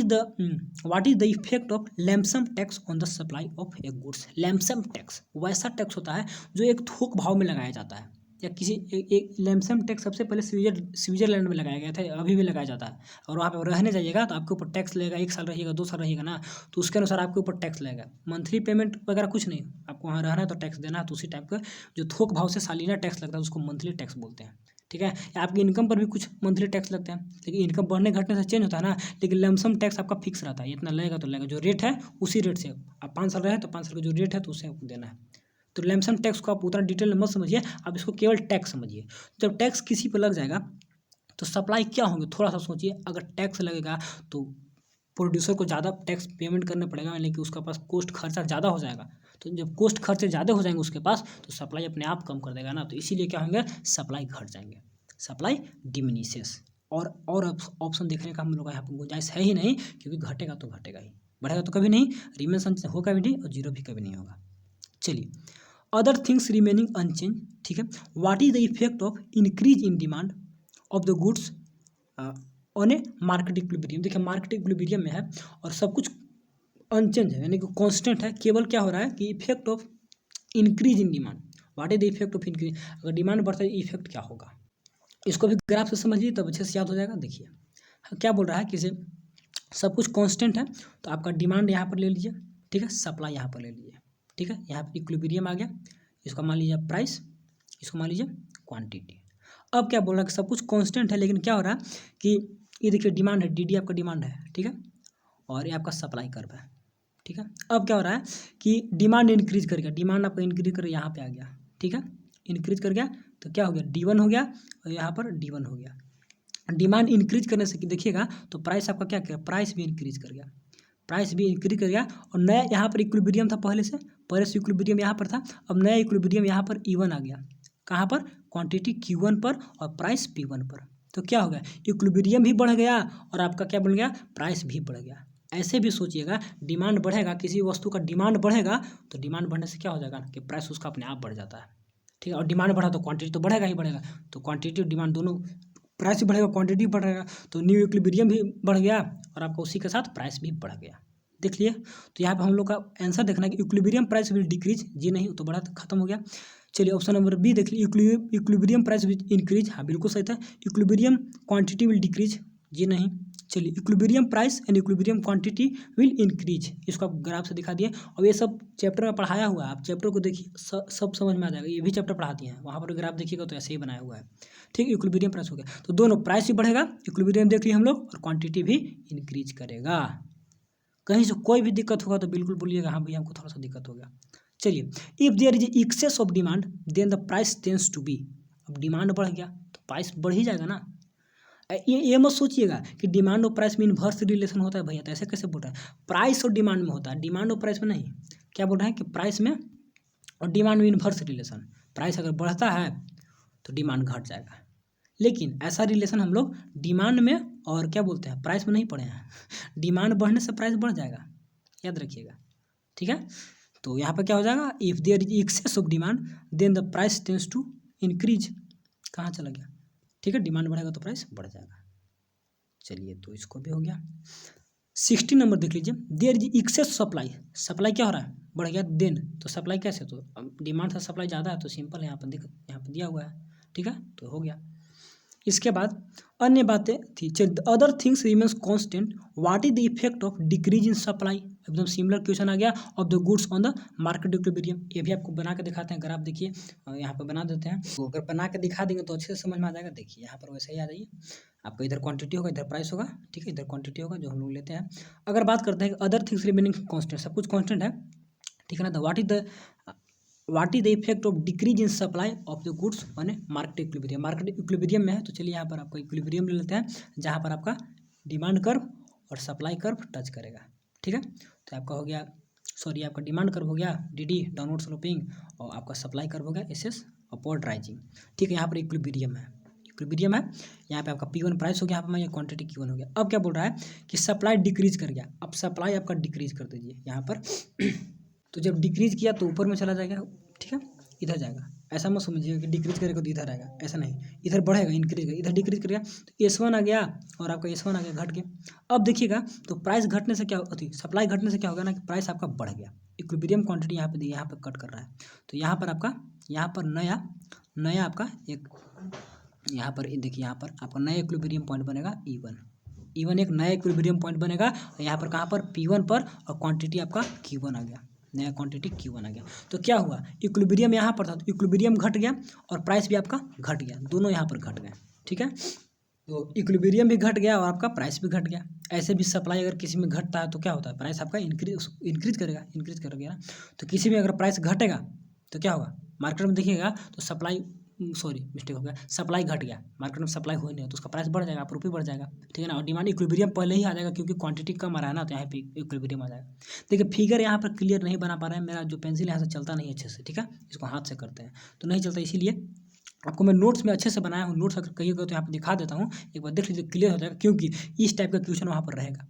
is the effect of lump sum tax on the supply of a goods, lump sum tax वैसा टैक्स होता है जो एक थोक भाव में लगाया जाता है, या किसी एक लैमसम टैक्स सबसे पहले स्विट्जरलैंड में लगाया गया था, अभी भी लगाया जाता है। और वहाँ पे रहने जाइएगा तो आपके ऊपर टैक्स लगेगा, 1 साल रहिएगा 2 साल रहिएगा ना, तो उसके अनुसार आपके ऊपर टैक्स लगेगा। मंथली पेमेंट वगैरह कुछ नहीं, आपको वहाँ रहना है तो टैक्स देना है। तो उसी टाइप का जो थोक भाव से सालाना टैक्स लगता है उसको मंथली टैक्स बोलते हैं, ठीक है। आपकी इनकम पर भी कुछ मंथली टैक्स लगते हैं, लेकिन इनकम बढ़ने घटने से चेंज होता है ना, लेकिन लमसम टैक्स आपका फिक्स रहता है, इतना लगेगा तो लगेगा, जो रेट है उसी रेट से। आप 5 साल रहे तो 5 साल का जो रेट है तो उसे आपको देना है। तो लमसम टैक्स को आप उतना डिटेल में मत समझिए, आप इसको केवल टैक्स समझिए। जब टैक्स किसी पर लग जाएगा तो सप्लाई क्या होंगे, थोड़ा सा सोचिए। अगर टैक्स लगेगा तो प्रोड्यूसर को ज़्यादा टैक्स पेमेंट करना पड़ेगा, यानी कि उसका पास कोस्ट खर्चा ज़्यादा हो जाएगा। तो जब कोस्ट खर्चे ज़्यादा हो जाएंगे उसके पास, तो सप्लाई अपने आप कम कर देगा ना, तो इसीलिए क्या होंगे, सप्लाई घट जाएंगे, सप्लाई डिमिनिशेस। और ऑप्शन देखने का हम लोग यहाँ पर गुंजाइश है ही नहीं, क्योंकि घटेगा तो घटेगा ही, बढ़ेगा तो कभी नहीं, रिमेन होगा भी नहीं और जीरो भी कभी नहीं होगा। चलिए, अदर थिंग्स रिमेनिंग अनचेंज, ठीक है। What is the effect of increase in demand of the goods on A market equilibrium. देखिए मार्केट इक्विलिब्रियम में है और सब कुछ अनचेंज है, यानी कि कांस्टेंट है। केवल क्या हो रहा है कि effect of increase in demand, what is the effect of increase, अगर डिमांड बढ़ता है इफेक्ट क्या होगा, इसको भी ग्राफ से समझिए तब अच्छे से याद हो जाएगा। देखिए क्या बोल रहा है कि सब कुछ कांस्टेंट है, तो आपका डिमांड यहाँ पर ले लीजिए, ठीक है, सप्लाई यहाँ पर ले लीजिए, ठीक है। यहाँ पर इक्विलिब्रियम आ गया, इसको मान लीजिए प्राइस, इसको मान लीजिए क्वांटिटी। अब क्या बोल रहा है कि सब कुछ कांस्टेंट है, लेकिन क्या हो रहा है कि ये देखिए डिमांड है, डी आपका डिमांड है, ठीक है, और ये आपका सप्लाई कर्व है, ठीक है। अब क्या हो रहा है कि डिमांड इंक्रीज कर गया, डिमांड आपका इंक्रीज कर यहाँ पे आ गया, ठीक है, इंक्रीज कर गया तो क्या हो गया, D1 हो गया और यहाँ पर D1 हो गया। डिमांड इंक्रीज करने से देखिएगा तो प्राइस आपका क्या किया, प्राइस भी इंक्रीज कर गया, प्राइस भी इंक्रीज कर गया। और नया यहाँ पर इक्विलिब्रियम था, पहले से इक्विलिब्रियम यहाँ पर था, अब नया इक्विलिब्रियम यहाँ पर E1 आ गया, कहाँ पर, क्वांटिटी Q1 पर और प्राइस P1 पर। तो क्या हो गया, इक्विलिब्रियम भी बढ़ गया और आपका क्या बन गया, प्राइस भी बढ़ गया। ऐसे भी सोचिएगा, डिमांड बढ़ेगा, किसी वस्तु का डिमांड बढ़ेगा तो डिमांड बढ़ने से क्या हो जाएगा कि प्राइस उसका अपने आप बढ़ जाता है, ठीक है। और डिमांड बढ़ा तो क्वांटिटी तो बढ़ेगा ही बढ़ेगा, तो क्वांटिटी और डिमांड दोनों, प्राइस भी बढ़ेगा क्वांटिटी भी बढ़ेगा, तो न्यू इक्विलिब्रियम भी बढ़ गया और आपका उसी के साथ प्राइस भी बढ़ गया। देख लिए, तो यहाँ पे हम लोग का आंसर देखना है कि इक्विलिब्रियम प्राइस विल डिक्रीज, जी नहीं तो बढ़ा, खत्म हो गया। चलिए ऑप्शन नंबर बी देख लीजिए, इक्विलिब्रियम प्राइस विल इंक्रीज, हाँ बिल्कुल सही था। इक्विलिब्रियम क्वांटिटी विल डिक्रीज, जी नहीं। चलिए, equilibrium price and equilibrium quantity will increase, इसको आप ग्राफ से दिखा दिए। अब ये सब चैप्टर में पढ़ाया हुआ है, आप चैप्टर को देखिए सब समझ में आ जाएगा। ये भी चैप्टर पढ़ाती हैं, वहाँ पर ग्राफ देखिएगा तो ऐसे ही बनाया हुआ है, ठीक। इक्विलिब्रियम प्राइस हो गया, तो दोनों प्राइस भी बढ़ेगा, इक्विलिब्रियम देख लिए हम लोग, और क्वांटिटी भी इंक्रीज करेगा। कहीं से कोई भी दिक्कत होगा तो बिल्कुल बोलिएगा, हाँ भैया हमको थोड़ा सा दिक्कत हो गया। चलिए, if there is excess of demand then the price tends to be, अब डिमांड बढ़ गया तो प्राइस बढ़ ही जाएगा ना। ये मत सोचिएगा कि डिमांड और प्राइस में इन्वर्स रिलेशन होता है, भैया तो ऐसे कैसे बोल रहा है, प्राइस और डिमांड में होता है, डिमांड और प्राइस में नहीं। क्या बोल रहा है कि प्राइस में और डिमांड में इन्वर्स रिलेशन, प्राइस अगर बढ़ता है तो डिमांड घट जाएगा, लेकिन ऐसा रिलेशन हम लोग डिमांड में और क्या बोलते हैं, प्राइस में नहीं पढ़े हैं। डिमांड बढ़ने से प्राइस बढ़ जाएगा, याद रखिएगा, ठीक है। तो यहाँ पर क्या हो जाएगा, if there is excess of demand then the price tends to increase, कहाँ चला गया, ठीक है, डिमांड बढ़ेगा तो प्राइस बढ़ जाएगा। चलिए, तो इसको भी हो गया। 60 नंबर देख लीजिए, there is excess supply, supply क्या हो रहा है, बढ़ गया, देन तो सप्लाई कैसे, तो डिमांड से सप्लाई ज़्यादा है तो सिंपल है, यहाँ पर दिया हुआ है, ठीक है, तो हो गया। इसके बाद अन्य बातें थी, other things remains constant, what is the effect of decrease in supply, एकदम सिमिलर क्वेश्चन आ गया, of the goods on the market equilibrium. ये भी आपको बना के दिखाते हैं, अगर आप देखिए यहाँ पर बना देते हैं, तो अगर बना के दिखा देंगे तो अच्छे से समझ में आ जाएगा। देखिए यहाँ पर वैसे ही आ जाइए, आपका इधर क्वांटिटी होगा, इधर प्राइस होगा, ठीक है, इधर क्वांटिटी होगा जो हम लोग लेते हैं। अगर बात करते हैं अदर थिंग्स रिमेनिंग कांस्टेंट, सब कुछ कांस्टेंट है, ठीक है ना, तो what is the effect of decrease in supply of the goods on A market equilibrium, market equilibrium में है, तो चलिए यहाँ पर आपका इक्विलिब्रियम ले लेते हैं, जहाँ पर आपका डिमांड कर्व और सप्लाई कर्व टच करेगा, ठीक है। तो आपका हो गया, सॉरी आपका डिमांड कर्व हो गया DD डाउनवर्ड स्लोपिंग, और आपका सप्लाई कर्व हो गया SS अपवर्ड राइजिंग, ठीक है। यहाँ पर इक्विलिब्रियम है, यहाँ पे आपका P1 प्राइस हो गया, यहाँ पर क्वांटिटी Q1 हो गया। अब क्या बोल रहा है कि सप्लाई डिक्रीज कर गया, अब सप्लाई आपका डिक्रीज कर दीजिए यहाँ पर। तो जब डिक्रीज किया तो ऊपर में चला जाएगा, ठीक है, इधर जाएगा, ऐसा मत समझिएगा कि डिक्रीज करेगा तो इधर आएगा, ऐसा नहीं, इधर बढ़ेगा इंक्रीज करेगा, इधर डिक्रीज करेगा तो S1 आ गया और आपका S1 आ गया घट गया। अब देखिएगा तो प्राइस घटने से क्या होती, सप्लाई घटने से क्या होगा ना कि प्राइस आपका बढ़ गया, इक्विलिब्रियम क्वांटिटी यहाँ पे यहाँ पे कट कर रहा है, तो यहाँ पर आपका यहाँ पर नया आपका एक यहाँ पर देखिए यहाँ पर आपका नया इक्विलिब्रियम पॉइंट बनेगा E1 एक नया इक्विलिब्रियम पॉइंट बनेगा और यहाँ पर कहाँ पर P1 पर, और क्वांटिटी आपका Q1 आ गया, नया क्वांटिटी Q1 आ गया। तो क्या हुआ, इक्विलिब्रियम यहाँ पर था तो इक्विलिब्रियम घट गया और प्राइस भी आपका घट गया, दोनों यहाँ पर घट गए, ठीक है। तो इक्विलिब्रियम भी घट गया और आपका प्राइस भी घट गया। ऐसे भी सप्लाई अगर किसी में घटता है तो क्या होता है, प्राइस आपका इंक्रीज करेगा ना। तो किसी में अगर प्राइस घटेगा तो क्या होगा, मार्केट में देखिएगा तो सप्लाई मिस्टेक हो गया, सप्लाई घट गया, मार्केट में सप्लाई हो नहीं है तो उसका प्राइस बढ़ जाएगा, आप भी बढ़ जाएगा, ठीक है ना। और डिमांड इक्विलिब्रियम पहले ही आ जाएगा क्योंकि क्वांटिटी कम आ रहा है ना, तो यहाँ पे इक्विलिब्रियम आ जाएगा। देखिए फिगर यहाँ पर क्लियर नहीं बना पा रहा है, मेरा जो पेंसिल यहाँ से चलता नहीं अच्छे से, ठीक है, इसको हाथ से करते हैं तो नहीं चलता, इसीलिए आपको मैं नोट्स में अच्छे से बनाया हूँ। नोट्स अगर कहिएगा तो यहाँ पर दिखा देता हूँ, एक बार देख लीजिए, क्लियर हो जाएगा, क्योंकि इस टाइप का क्वेश्चन वहाँ पर रहेगा।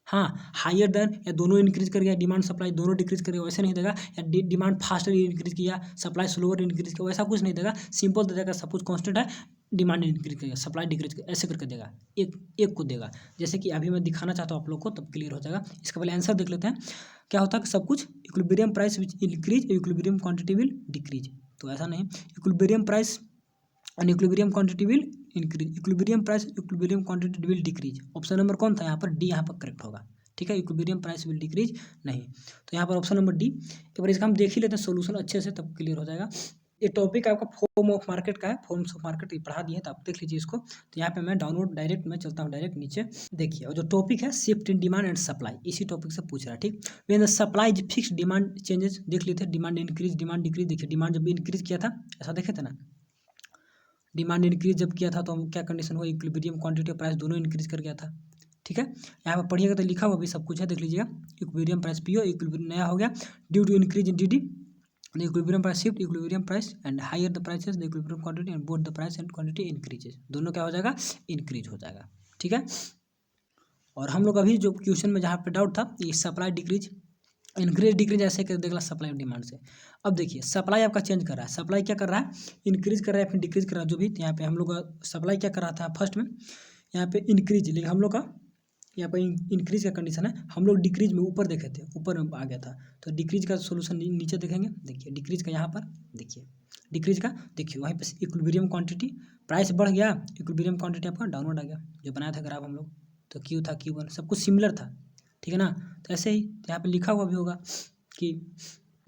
हाँ, हायर देन या दोनों इंक्रीज कर गया, डिमांड सप्लाई दोनों डिक्रीज कर गया, वैसे नहीं देगा, या डिमांड फास्टर इंक्रीज किया, सप्लाई स्लोअर इंक्रीज किया, वैसा कुछ नहीं देगा, सिंपल दे देगा, सपोज कांस्टेंट है, डिमांड इंक्रीज करेगा, सप्लाई डिक्रीज करेगा, ऐसे करके देगा, एक को देगा। जैसे कि अभी मैं दिखाना चाहता हूँ आप लोग को, तब क्लियर हो जाएगा। इसका पहले आंसर देख लेते हैं, क्या होता है कि सब कुछ equilibrium price which increase, equilibrium quantity will decrease, तो ऐसा नहीं, equilibrium price and equilibrium quantity will increase, equilibrium price equilibrium quantity will decrease. Option number कौन था यहाँ पर, डी यहाँ पर करेक्ट होगा, ठीक है, इक्विलिब्रियम प्राइस विल डिक्रीज नहीं, तो यहाँ पर ऑप्शन नंबर डी। एक बार इसका हम देख ही लेते हैं सोल्यूशन अच्छे से, तब क्लियर हो जाएगा। ये टॉपिक आपका फॉर्म ऑफ मार्केट का है, फॉर्म्स ऑफ मार्केट पढ़ा दिए तो आप देख लीजिए इसको। तो यहाँ पे मैं डाउनलोड डायरेक्ट मैं चलता हूँ डायरेक्ट नीचे, देखिए, और जो टॉपिक है shift in demand and supply, इसी टॉपिक से पूछ रहा है, ठीक। When the supply fix demand changes, देख लेते हैं, डिमांड इंक्रीज डिमांड डिक्रीज। देखिए डिमांड जब इंक्रीज किया था, ऐसा देखे थे ना, डिमांड इंक्रीज जब किया था तो क्या कंडीशन हुआ, इक्विलिब्रियम क्वांटिटी और प्राइस दोनों इंक्रीज कर गया था, ठीक है। यहाँ पर पढ़िएगा तो लिखा हुआ भी सब कुछ है, देख लीजिएगा, इक्विलिब्रियम प्राइस पीओ, इक्विलिब्रियम नया हो गया, due to increase in DD, the equilibrium price shift, equilibrium price and higher the prices, the equilibrium quantity and both the price and quantity increases, दोनों क्या हो जाएगा, इंक्रीज हो जाएगा, ठीक है। और हम लोग अभी जो क्वेश्चन में जहाँ पे डाउट था, ये सप्लाई डिक्रीज इंक्रीज डिक्रीज ऐसे कर देगा सप्लाई डिमांड से। अब देखिए सप्लाई आपका चेंज कर रहा है, सप्लाई क्या कर रहा है, इंक्रीज कर रहा है फिर डिक्रीज कर रहा है, जो भी। तो यहाँ पे हम लोग का सप्लाई क्या कर रहा था फर्स्ट में, यहाँ पे इंक्रीज, लेकिन हम लोग का यहाँ पर इंक्रीज का कंडीशन है, हम लोग डिक्रीज में ऊपर देखे थे, ऊपर में आ गया था, तो डिक्रीज का सोल्यूशन नीचे देखेंगे। देखिए डिक्रीज का यहाँ पर देखिए, डिक्रीज का देखिए वहीं पर इक्विलिब्रियम क्वांटिटी, प्राइस बढ़ गया, इक्विलिब्रियम क्वांटिटी आपका डाउनवर्ड आ गया, जो बनाया था ग्राफ हम लोग, तो क्यू था Q1 सब कुछ सिमिलर था, ठीक है ना। तो ऐसे ही यहाँ पे लिखा हुआ भी होगा कि,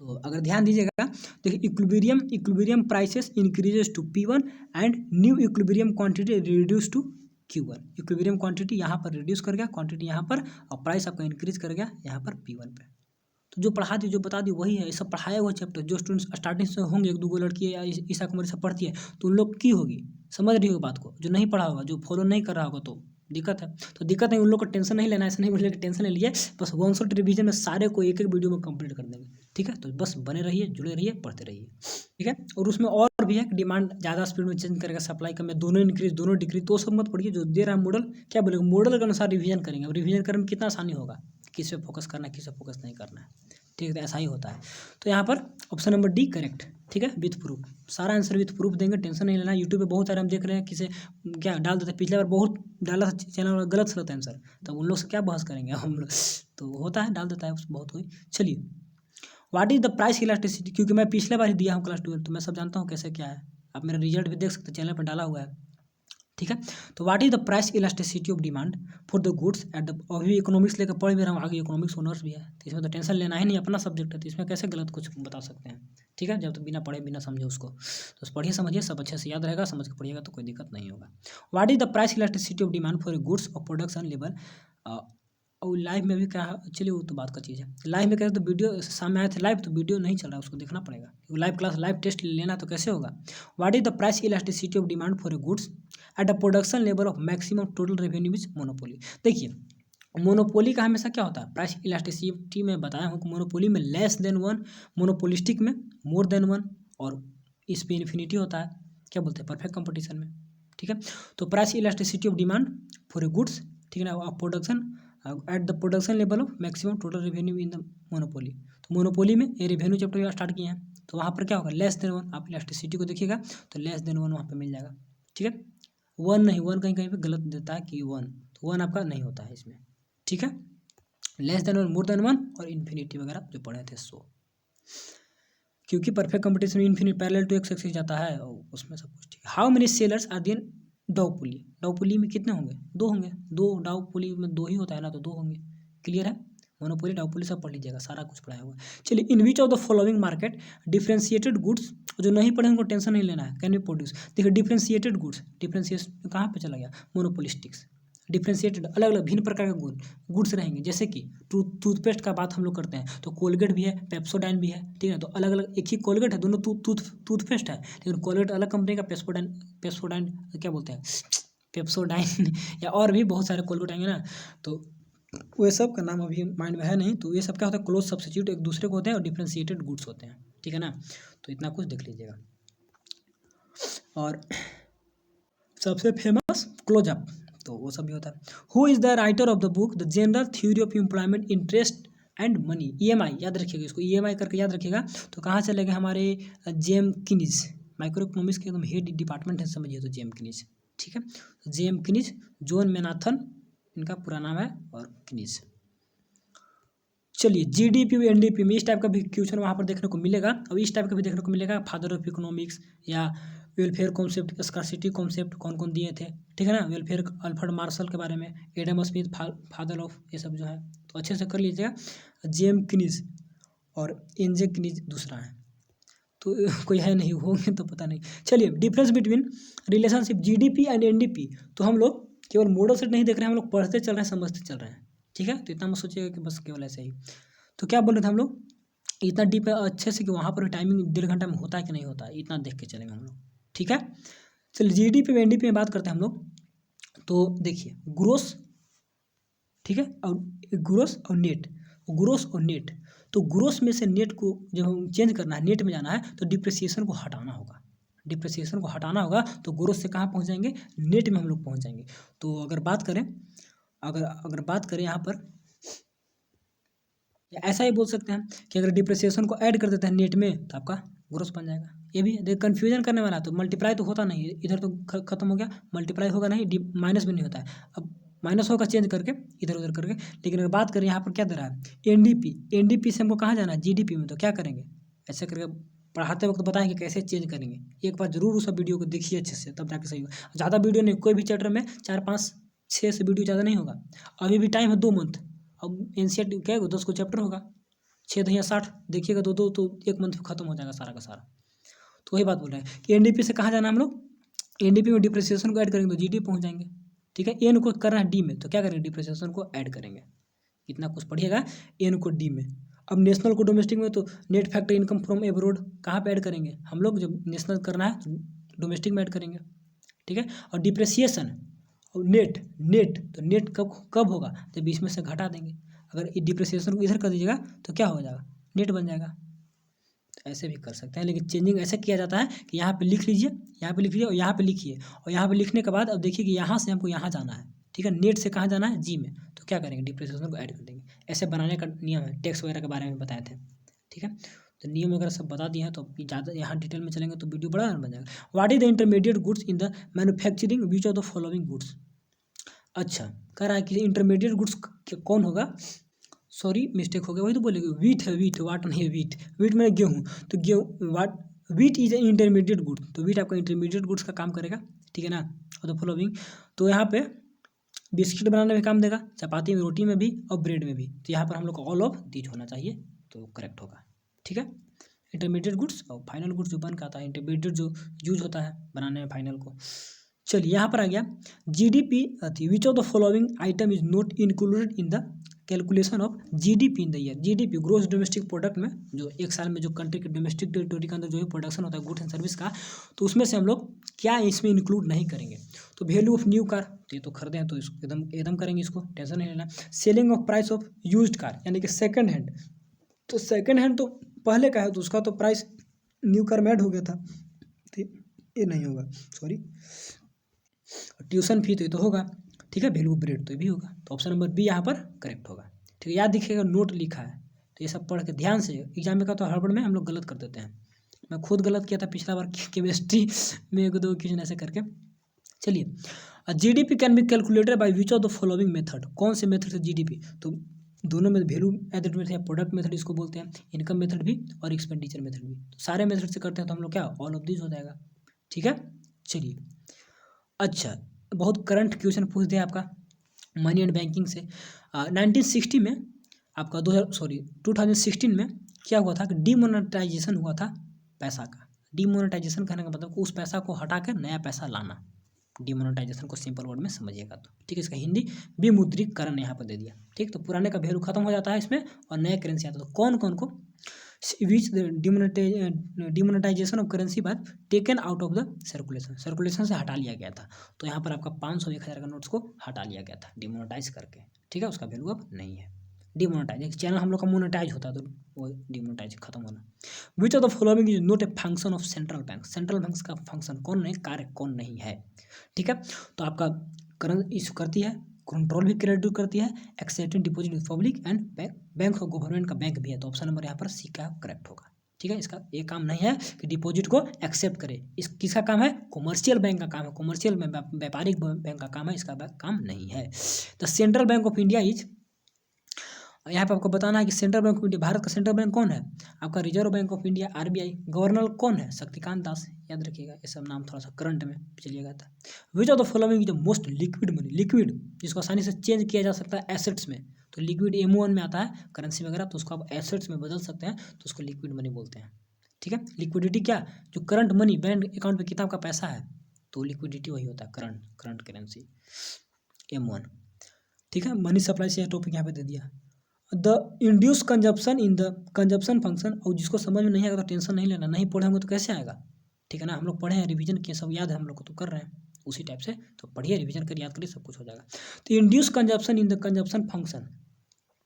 तो अगर ध्यान दीजिएगा, देखिए equilibrium prices increases to P1 and new equilibrium quantity reduce to Q1, equilibrium quantity यहाँ पर रिड्यूस कर गया, क्वांटिटी यहाँ पर, और प्राइस आपका इंक्रीज कर गया यहाँ पर P1 पे। तो जो पढ़ा दी जो बता दी वही है, ये सब पढ़ाया हुआ चैप्टर, जो स्टूडेंट्स स्टार्टिंग से होंगे, एक दो लड़की या ईसा कुमारी सब पढ़ती है, तो उन लोग की होगी, समझ रही होगी बात को, जो नहीं पढ़ा होगा, जो फॉलो नहीं कर रहा होगा तो दिक्कत है। तो दिक्कत नहीं, उन लोग को टेंशन नहीं लेना, ऐसा नहीं बोले कि टेंशन ले लिए, बस वन शॉट रिवीजन में सारे को एक एक वीडियो में कंप्लीट कर देंगे, ठीक है। तो बस बने रहिए, जुड़े रहिए, पढ़ते रहिए, ठीक है। और उसमें और भी है कि डिमांड ज़्यादा स्पीड में चेंज करेगा, सप्लाई कम में, दोनों इंक्रीज दोनों डिक्रीज, तो सब मत पढ़िए, जो दे रहा है मॉडल क्या बोलेगा, मॉडल के अनुसार रिवीजन करेंगे, और रिवीजन करने में कितना आसानी होगा, किस पे फोकस करना है किस पे फोकस नहीं करना है, ठीक है। तो ऐसा ही होता है। तो यहाँ पर ऑप्शन नंबर डी करेक्ट, ठीक है, विथ प्रूफ, सारा आंसर विथ प्रूफ देंगे, टेंशन नहीं लेना। यूट्यूब पे बहुत सारे हम देख रहे हैं, किसे क्या डाल देते हैं, पिछले बार बहुत डाला चैनल गलत से रहता है आंसर, तब उन लोग से क्या बहस करेंगे हम लोग, तो होता है, डाल देता है बहुत हुई। चलिए, what is the price elasticity, क्योंकि मैं पिछले बार ही दिया हूँ क्लास 12, तो मैं सब जानता हूँ कैसे क्या है, आप मेरा रिजल्ट भी देख सकते हैं, चैनल पर डाला हुआ है, ठीक है। तो what is the price elasticity of demand for the goods at the, अभी इकोनॉमिक्स लेकर पढ़ भी रहा हूँ, आगे इकोनॉमिक्स ऑनर्स भी है, तो इसमें तो टेंशन लेना ही नहीं, अपना सब्जेक्ट है, तो इसमें कैसे गलत कुछ बता सकते हैं, ठीक है। जब तो बिना पढ़े बिना समझे उसको, तो पढ़िए समझिए, सब अच्छे से याद रहेगा, समझ के पढ़िएगा तो कोई दिक्कत नहीं होगा। What is the price elasticity of demand for goods of production level, और लाइव में भी क्या, चलिए वो तो बात का चीज़ है, लाइव में कैसे, तो वीडियो सामने आए थे लाइव, तो वीडियो नहीं चल रहा है, उसको देखना पड़ेगा, क्योंकि लाइव क्लास लाइव टेस्ट लेना तो कैसे होगा। What is the price elasticity of demand for goods at the production level of maximum total revenue which monopoly. देखिए मोनोपोली का हमेशा क्या होता है, प्राइस इलास्टिसिटी में बताया हूँ कि मोनोपोली में लेस देन वन, मोनोपोलिस्टिक में मोर देन वन, और इस पे इन्फिनिटी होता है, क्या बोलते हैं, परफेक्ट कंपटीशन में, ठीक है। तो price elasticity of demand for goods, ठीक है ना, of production at the production level of maximum total revenue in the monopoly. तो मोनोपोली में ये रेवेन्यू चैप्टर स्टार्ट किए हैं, तो वहाँ पर क्या होगा, लेस देन 1। आप इलास्टिसिटी को देखिएगा तो लेस देन 1 वहाँ पर मिल जाएगा, ठीक है। 1 नहीं, 1 कहीं कहीं पे गलत देता है कि 1, तो 1 आपका नहीं होता है इसमें, ठीक है। लेस देन 1, मोर देन 1 और इन्फिनिटी वगैरह जो पढ़े थे सो, क्योंकि परफेक्ट कंपटीशन में infinity parallel to X axis जाता है और उसमें सब कुछ ठीक है। How many sellers are there duopoly, डाउ पुली में कितने होंगे, 2 होंगे, 2 डाउ पुली में 2 ही होता है ना, तो 2 होंगे, क्लियर है। मोनोपोली डाउ पुली सब पढ़ लीजिएगा, सारा कुछ पढ़ाया हुआ है। चलिए, in which of the following market differentiated goods, जो नहीं पढ़े उनको टेंशन नहीं लेना है, कैन बी प्रोड्यूस। देखिए डिफरेंशिएटेड गुड्स, डिफरेंशिएशन कहाँ पे चला गया, मोनोपोलिस्टिक्स। डिफरेंशिएटेड अलग अलग भिन्न प्रकार के गुड्स रहेंगे, जैसे कि टूथपेस्ट का बात हम लोग करते हैं तो कोलगेट भी है, पेप्सोडाइन भी है, ठीक है। तो अलग अलग, एक ही कोलगेट है, दोनों टूथपेस्ट है, लेकिन कोलगेट अलग कंपनी का, पेप्सोडाइन क्या बोलते हैं, पेप्सोडाइन या और भी बहुत सारे कोलगेट आएंगे ना, तो वे सब का नाम अभी माइंड में है नहीं। तो ये सब क्या होता है, क्लोज सब्स्टिट्यूट एक दूसरे को होते हैं और डिफरेंशिएटेड गुड्स होते हैं, ठीक है ना। तो इतना कुछ देख लीजिएगा। और सबसे फेमस क्लोजअप, तो वो सब भी होता है। Who is the writer of the book the general theory of employment interest and money, EMI, याद रखिएगा इसको, EMI करके याद रखिएगा। तो कहाँ चले गए हमारे जेम किनीज, माइक्रो इकोनॉमिक्स के एकदम हेड डिपार्टमेंट है, समझिए तो जेम किनीज, ठीक है। जेम किनीज, जॉन मैनाथन इनका पूरा नाम है, और किनीज। चलिए, GDP NDP में इस टाइप का भी क्वेश्चन वहाँ पर देखने को मिलेगा। अब इस टाइप का भी देखने को मिलेगा, फादर ऑफ इकोनॉमिक्स या वेलफेयर कॉन्सेप्ट, स्कार्सिटी कॉन्सेप्ट कौन कौन दिए थे, ठीक है ना। वेलफेयर अल्फ्रेड मार्शल के बारे में, एडम स्मिथ फादर ऑफ, ये सब जो है तो अच्छे से कर लीजिएगा। जेम किनीज और NJ किनीज दूसरा है, तो कोई है नहीं, होंगे तो पता नहीं। चलिए, difference between relationship GDP and NDP, तो हम लोग केवल मॉडल सेट नहीं देख रहे हैं, हम लोग पढ़ते चल रहे हैं, समझते चल रहे हैं, ठीक है। तो इतना मत सोचिएगा कि बस केवल ऐसे ही। तो क्या बोल रहे थे हम लोग, इतना डीप अच्छे से कि वहाँ पर टाइमिंग 1.5 घंटा में होता है कि नहीं होता है, इतना देख के चलेंगे हम लोग, ठीक है। चलिए, GDP में NDP में बात करते हैं हम लोग। तो देखिए, ग्रोस, ठीक है, और ग्रोस और नेट, ग्रोस और नेट। तो ग्रोस में से नेट को जब हम चेंज करना है, नेट में जाना है, तो डिप्रिसिएशन को हटाना होगा, डिप्रिसिएशन को हटाना होगा। तो ग्रोस से कहाँ पहुँच जाएंगे, नेट में हम लोग पहुँच जाएंगे। तो अगर बात करें, अगर बात करें यहाँ पर, ऐसा ही बोल सकते हैं कि अगर डिप्रिसिएशन को ऐड कर देते हैं नेट में, तो आपका ग्रोस बन जाएगा। ये भी देख कन्फ्यूजन करने वाला, तो मल्टीप्लाई तो होता नहीं है, इधर तो खत्म हो गया, मल्टीप्लाई होगा नहीं, माइनस भी नहीं होता है। अब माइनस होगा चेंज करके, इधर उधर करके। लेकिन अगर बात करें यहाँ पर क्या दे रहा है, NDP से हमको कहाँ जाना है, GDP में। तो क्या करेंगे, ऐसे करके पढ़ाते वक्त बताएंगे कैसे चेंज करेंगे। एक बार जरूर उस वीडियो को देखिए अच्छे से, तब जाके सही होगा। ज़्यादा वीडियो नहीं, कोई भी चैप्टर में 4 5 6 से वीडियो ज़्यादा नहीं होगा। अभी भी टाइम है 2 मंथ। अब NCERT क्या है, 10 को चैप्टर होगा, 6 या 60 देखिएगा, 2 तो 1 मंथ में खत्म हो जाएगा सारा का सारा। तो वही बात बोल रहे हैं कि NDP से कहाँ जाना है हम लोग, NDP में डिप्रिसिएशन को ऐड करेंगे तो GDP पहुँच जाएंगे, ठीक है। N को करना है D में, तो क्या करेंगे, डिप्रिसिएशन को ऐड करेंगे। इतना कुछ पढ़िएगा, N को D में। अब नेशनल को डोमेस्टिक में, तो net factor income from abroad कहाँ पे ऐड करेंगे हम लोग, जब नेशनल करना है तो डोमेस्टिक में ऐड करेंगे, ठीक है। और डिप्रिसिएशन और नेट तो नेट कब होगा, जब इसमें से घटा देंगे। अगर डिप्रिसिएशन को इधर कर दीजिएगा तो क्या हो जाएगा, नेट बन जाएगा। तो ऐसे भी कर सकते हैं, लेकिन चेंजिंग ऐसे किया जाता है कि यहाँ पे लिख लीजिए, यहाँ पे लिख लीजिए और यहाँ पे लिखिए। और यहाँ पे लिखने के बाद अब देखिए कि यहाँ से हमको यहाँ जाना है, ठीक है। नेट से कहाँ जाना है, G में। तो क्या करेंगे, डिप्रिसिएशन को ऐड कर देंगे। ऐसे बनाने का नियम है, टैक्स वगैरह के बारे में बताए थे, ठीक है। तो नियम वगैरह सब बता दिए हैं, तो ज़्यादा यहाँ डिटेल में चलेंगे तो वीडियो बड़ा बन जाएगा। What is the intermediate goods in the manufacturing which of the following goods. अच्छा, कह रहा है कि इंटरमीडिएट गुड्स कौन होगा, सॉरी मिस्टेक हो गया, वही तो बोलेगी, वीट है, वीट, वाट नहीं है, वीट में गेहूँ। तो गेहूँ, what, wheat is a intermediate good, तो वीट आपका इंटरमीडिएट गुड्स का काम करेगा, ठीक है ना। और द फॉलोइंग, तो यहाँ पे बिस्किट बनाने में काम देगा, चपाती में, रोटी में भी और ब्रेड में भी। तो यहाँ पर हम लोग को ऑल ऑफ दीज होना चाहिए, तो करेक्ट होगा, ठीक है। इंटरमीडिएट गुड्स और फाइनल गुड्स जो बन का आता है, इंटरमीडिएट जो यूज होता है बनाने में फाइनल को। चलिए, यहाँ पर आ गया GDP, which of the following item is not included in the calculation of GDP in the year. GDP gross domestic product में, जो एक साल में जो कंट्री के डोमेस्टिक टेरिटोरी के अंदर जो भी प्रोडक्शन होता है गुड्स एंड सर्विस का, तो उसमें से हम लोग क्या इसमें इंक्लूड नहीं करेंगे। तो वैल्यू ऑफ न्यू कार, तो ये तो खरीदे हैं तो इसको एकदम करेंगे, इसको टेंशन नहीं लेना। Selling of price of used car, यानी कि सेकंड हैंड, तो सेकंड हैंड तो पहले का है, तो उसका तो प्राइस न्यू कार में ऐड हो गया था, तो ये नहीं होगा, सॉरी। ट्यूशन फी तो ये तो होगा, ठीक है। वैल्यू ब्रेड तो ये भी होगा, तो ऑप्शन नंबर बी यहाँ पर करेक्ट होगा, ठीक है। याद दिखेगा, नोट लिखा है, तो ये सब पढ़ के ध्यान से, एग्जाम में का तो हड़बड़ में हम लोग गलत कर देते हैं, मैं खुद गलत किया था पिछला बार केमिस्ट्री में, एक दो क्वेश्चन ऐसे करके। चलिए, GDP can be calculated by which of the following method, कौन से मेथड से जीडीपी, तो दोनों में वैल्यू एडेड मेथड या प्रोडक्ट मेथड इसको बोलते हैं, इनकम मेथड भी और एक्सपेंडिचर मेथड भी, तो सारे मेथड से करते हैं तो हम लोग क्या ऑल ऑफ दिस हो जाएगा। ठीक है, चलिए। अच्छा, बहुत करंट क्वेश्चन पूछ दिया आपका मनी एंड बैंकिंग से। 1960 में आपका 2016 में क्या हुआ था कि डीमोनेटाइजेशन हुआ था पैसा का। डीमोनेटाइजेशन कहने का मतलब उस पैसा को हटा कर नया पैसा लाना, डिमोनेटाइजेशन को सिंपल वर्ड में समझिएगा तो ठीक है। इसका हिंदी विमुद्रीकरण यहाँ पर दे दिया। ठीक, तो पुराने का वैल्यू खत्म हो जाता है इसमें और नया करेंसी आता है। तो कौन कौन को विच डिमोनेटाइजेशन ऑफ करेंसी बाद taken out of the circulation से हटा लिया गया था। तो यहाँ पर आपका 500 1000 का नोट्स को हटा लिया गया था डिमोनेटाइज करके। ठीक है, उसका वैल्यू अब नहीं है। डिमोनेटाइज चैनल हम लोग का मोनेटाइज होता है तो वो डिमोनेटाइज खत्म होना। विच of the following is not a function of central bank, central bank का फंक्शन कौन नहीं, कार्य कौन नहीं है। ठीक है, तो आपका करंट इशू करती है, कंट्रोल भी क्रेडिट करती है, accepting deposit with public and bank of government का बैंक भी है। तो ऑप्शन नंबर यहाँ पर सी का करेक्ट होगा। ठीक है, इसका ये काम नहीं है कि डिपॉजिट को एक्सेप्ट करे, इस किसका काम है, कॉमर्शियल बैंक का काम है, कॉमर्शियल में व्यापारिक बैंक का काम है, इसका काम नहीं है। The central bank of India is, यहाँ पे आपको बताना है कि central bank of India, Bharat का सेंट्रल बैंक कौन है, आपका reserve bank of India RBI. Governor कौन है, शक्तिकांत दास, याद रखिएगा, ये सब नाम थोड़ा सा करंट में चलिएगा था। विच of the following is the most liquid money, liquid जिसको आसानी से चेंज किया जा सकता है एसेट्स में, तो लिक्विड M1 में आता है करेंसी वगैरह, तो उसको आप एसेट्स में बदल सकते हैं तो उसको लिक्विड मनी बोलते हैं। ठीक है, लिक्विडिटी क्या, जो करंट मनी बैंक अकाउंट पे कितना का पैसा है, तो लिक्विडिटी वही होता है करंट करेंसी M1। ठीक है, मनी सप्लाई से टॉपिक यहाँ पे दे दिया। The induce consumption in the consumption function, और जिसको समझ में नहीं आएगा तो टेंशन नहीं लेना, नहीं पढ़े होंगे तो कैसे आएगा। ठीक है ना, हम लोग पढ़े हैं, रिवीजन किए, सब याद है हम लोग को, तो कर रहे हैं उसी टाइप से, तो पढ़िए, रिवीजन करिए, याद करिए, सब कुछ हो जाएगा। तो induce consumption in the consumption function,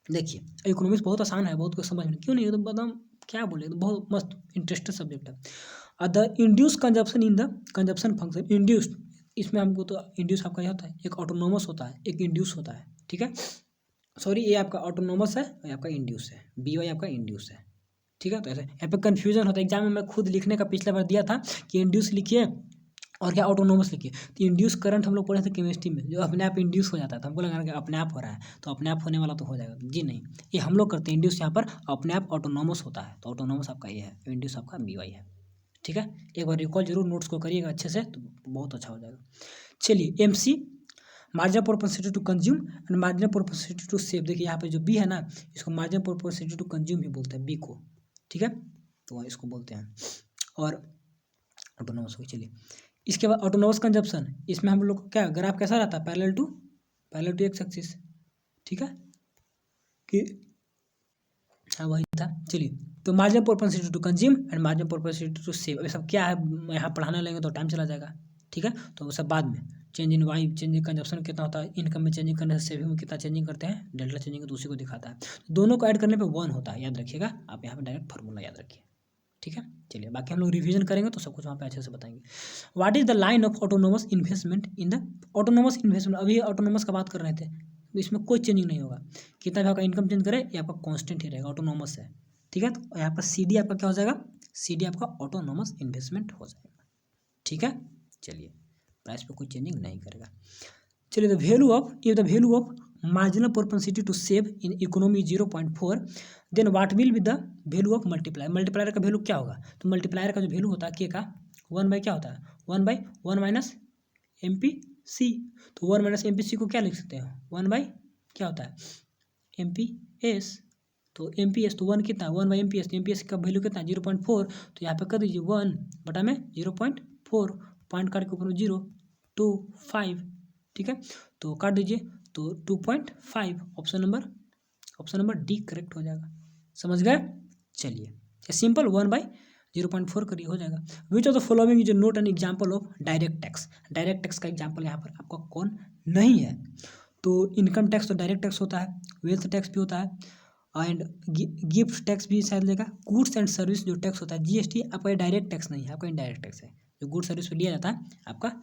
देखिए इकोनॉमिक्स बहुत आसान है, बहुत कुछ समझ में क्यों नहीं, एकदम बदम क्या बोले, तो बहुत मस्त इंटरेस्टिंग सब्जेक्ट है। The induce consumption in the consumption function, induce, इसमें हमको तो इंड्यूस आपका क्या होता है, एक ऑटोनोमस होता है, एक इंड्यूस होता है। ठीक है, सॉरी, ये आपका ऑटोनोमस है और आपका इंड्यूस है, BY आपका इंड्यूस है। ठीक है, तो ऐसे यहाँ पे कन्फ्यूजन होता है, एग्जाम में मैं खुद लिखने का पिछला बार दिया था कि इंड्यूस लिखिए और क्या ऑटोनोमस लिखिए। तो इंड्यूस करंट हम लोग पढ़े थे केमिस्ट्री में, जो अपने आप इंड्यूस हो जाता है, तो हमको लगा कि अपने आप हो रहा है, तो अपने आप होने वाला तो हो जाएगा, जी नहीं, ये हम लोग करते हैं इंड्यूस, यहाँ पर अपने आप ऑटोनोमस होता है, तो ऑटोनोमस आपका ये है, इंड्यूस आपका BY है। ठीक है, एक बार रिकॉल जरूर नोट्स को करिएगा अच्छे से, तो बहुत अच्छा हो जाएगा। चलिए, MC marginal propensity to consume and marginal propensity to save, देखिए यहाँ पे जो B है ना, इसको मार्जिनल प्रोपेंसिटी टू कंज्यूम ही बोलते हैं, B को। ठीक है, तो इसको बोलते हैं, और ऑटोनोमस हो। चलिए, इसके बाद ऑटोनोमस कंजप्शन, इसमें हम लोग क्या ग्राफ कैसा रहता है, पैरेलल टू एक्स एक्सिस। ठीक है, कि हाँ वही था। चलिए, तो marginal propensity to consume and marginal propensity to save, ये सब क्या है, यहाँ पढ़ाने लगेंगे तो टाइम चला जाएगा। ठीक है, तो वो सब बाद में। Change in Y, change in consumption कितना होता है, इनकम में चेंजिंग करने से सेविंग में कितना चेंजिंग करते हैं, डेल्टा चेंजिंग तो उसी को दिखाता है। दोनों को ऐड करने पे 1 होता है, याद रखिएगा, आप यहाँ पे डायरेक्ट फार्मूला याद रखिए। ठीक है, चलिए, बाकी हम लोग रिवीजन करेंगे तो सब कुछ वहाँ पे अच्छे से बताएंगे। What is the line of autonomous investment in the autonomous investment, अभी ऑटोनोमस का बात कर रहे थे, तो इसमें कोई चेंजिंग नहीं होगा, कितना भी आपका इनकम चेंज करे ये आपका कॉन्स्टेंट ही रहेगा, ऑटोनोमस है। ठीक है, तो यहाँ पर CD आपका क्या हो जाएगा, CD आपका ऑटोनोमस इन्वेस्टमेंट हो जाएगा। ठीक है, चलिए, प्राइस पे कोई चेंजिंग नहीं करेगा। चलिए, the value of marginal propensity to save in economy 0.4, then what will be the value of multiplier, multiplier का वैल्यू क्या होगा, तो मल्टीप्लायर का जो वैल्यू होता है के का 1 बाई क्या होता है, 1/1 माइनस MPC, तो 1 माइनस MPC को क्या लिख सकते हैं, 1 बाई क्या होता है MPS, तो MPS तो 1 कितना, 1 बाई MPS, तो MPS का वैल्यू कितना 0.4, तो यहाँ पे कर दीजिए 1 बटा में 0.4, पॉइंट काट के ऊपर 0 2 5। ठीक है, तो काट दीजिए, तो 2.5, ऑप्शन नंबर D करेक्ट हो जाएगा। समझ गए, चलिए, सिंपल 1/0.4 करिए, हो जाएगा। विच of the following is note an example of direct tax, direct tax का एग्जाम्पल यहाँ पर आपका कौन नहीं है, तो इनकम टैक्स तो डायरेक्ट टैक्स होता है, वेल्थ टैक्स भी होता है, एंड गिफ्ट टैक्स भी शायद लेगा, गुड्स एंड सर्विस जो टैक्स होता है GST आपका डायरेक्ट टैक्स नहीं है, आपका इनडायरेक्ट टैक्स है, जो गुड सर्विस पे लिया जाता है आपका।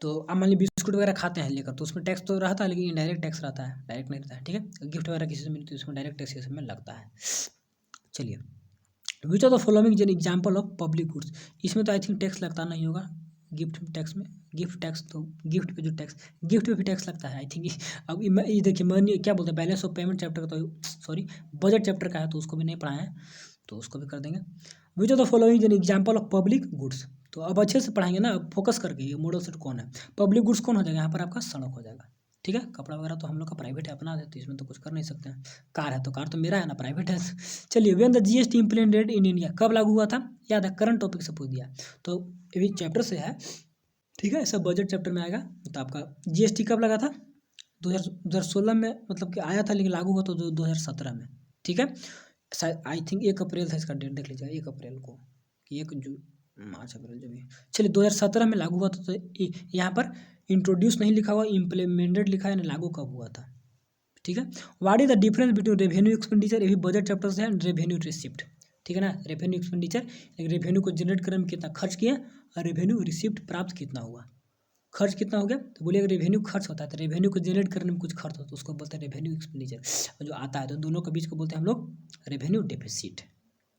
तो आप मान लीजिए बिस्कुट वगैरह खाते हैं लेकर, तो उसमें टैक्स तो रहता है, लेकिन इनडायरेक्ट टैक्स रहता है, डायरेक्ट नहीं रहता है। ठीक है, गिफ्ट वगैरह किसी से मिलती है उसमें डायरेक्ट टैक्स इसमें लगता है। चलिए, विच of the following an example of public goods. इसमें तो आई थिंक टैक्स लगता नहीं होगा, गिफ्ट टैक्स में, गिफ्ट टैक्स तो गिफ्ट पे जो टैक्स, गिफ्ट पे भी टैक्स लगता है आई थिंक। अब ये देखिए मनी क्या बोलते हैं, बैलेंस ऑफ पेमेंट चैप्टर का, तो सॉरी बजट चैप्टर का है तो उसको भी नहीं पढ़ाए हैं, तो उसको भी कर देंगे। विच of the following an example of public goods, तो अब अच्छे से पढ़ाएंगे ना, फोकस करके। ये मॉडल सेट कौन है, पब्लिक गुड्स कौन हो जाएगा यहाँ पर, आपका सड़क हो जाएगा। ठीक है, कपड़ा वगैरह तो हम लोग का प्राइवेट है अपना है, तो इसमें तो कुछ कर नहीं सकते हैं। कार है तो कार तो मेरा है ना, प्राइवेट है। चलिए, when the GST implemented in India, कब लागू हुआ था, याद है, करंट टॉपिक से पूछ दिया, तो ये भी चैप्टर से है। ठीक है, सब बजट चैप्टर में आएगा। तो आपका जीएसटी कब लगा था, 2016 में, मतलब कि आया था, लेकिन लागू हुआ तो 2017 में। ठीक है, शायद आई थिंक 1 अप्रैल था, इसका डेट देख लीजिएगा, 1 अप्रैल को, कि 1 जून, मार्च अप्रैल जो भी। चलिए, 2017 में लागू हुआ था, तो यहाँ पर इंट्रोड्यूस नहीं लिखा हुआ, इम्प्लीमेंटेड लिखा है, लागू कब हुआ था। ठीक है, what is the difference between revenue expenditure, ये भी बजट चैप्टर से है, रेवेन्यू रिसिप्ट। ठीक है ना, रेवेन्यू एक्सपेंडिचर, रेवेन्यू को जनरेट करने में कितना खर्च किया, और रेवेन्यू रिसिप्ट प्राप्त कितना हुआ, खर्च कितना हो गया, तो बोलिए रेवेन्यू खर्च होता है, तो रेवेन्यू को जनरेट करने में कुछ खर्च होता है, तो उसको बोलते हैं रेवेन्यू एक्सपेंडिचर, और जो आता है तो दोनों के बीच को बोलते हैं हम लोग रेवेन्यू डेफिसिट।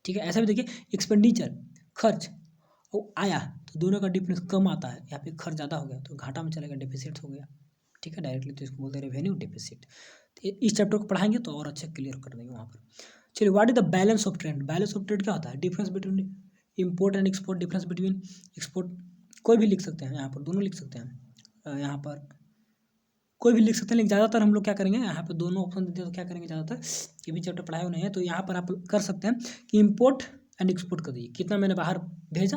ठीक है, ऐसा भी देखिए, एक्सपेंडिचर खर्च और आया, तो दोनों का डिफरेंस कम आता है, यहाँ पे खर्च ज़्यादा हो गया तो घाटा में चलेगा, डेफिसिट हो गया। ठीक है, डायरेक्टली तो इसको बोलते हैं रेवेन्यू डेफिसिट। तो इस चैप्टर को पढ़ाएंगे तो और अच्छे क्लियर कर देंगे वहाँ पर। चलिए, what is the balance of trade, balance of trade क्या होता है, difference between import and export, difference between export, कोई भी लिख सकते हैं यहाँ पर, दोनों लिख सकते हैं, यहाँ पर कोई भी लिख सकते हैं, लेकिन ज़्यादातर हम लोग क्या करेंगे, यहाँ पे दोनों ऑप्शन देते हैं तो क्या करेंगे, ज़्यादातर ये भी चैप्टर पढ़ाए हुए नहीं है, तो यहाँ पर आप कर सकते हैं कि इम्पोर्ट एंड एक्सपोर्ट कर दीजिए, कितना मैंने बाहर भेजा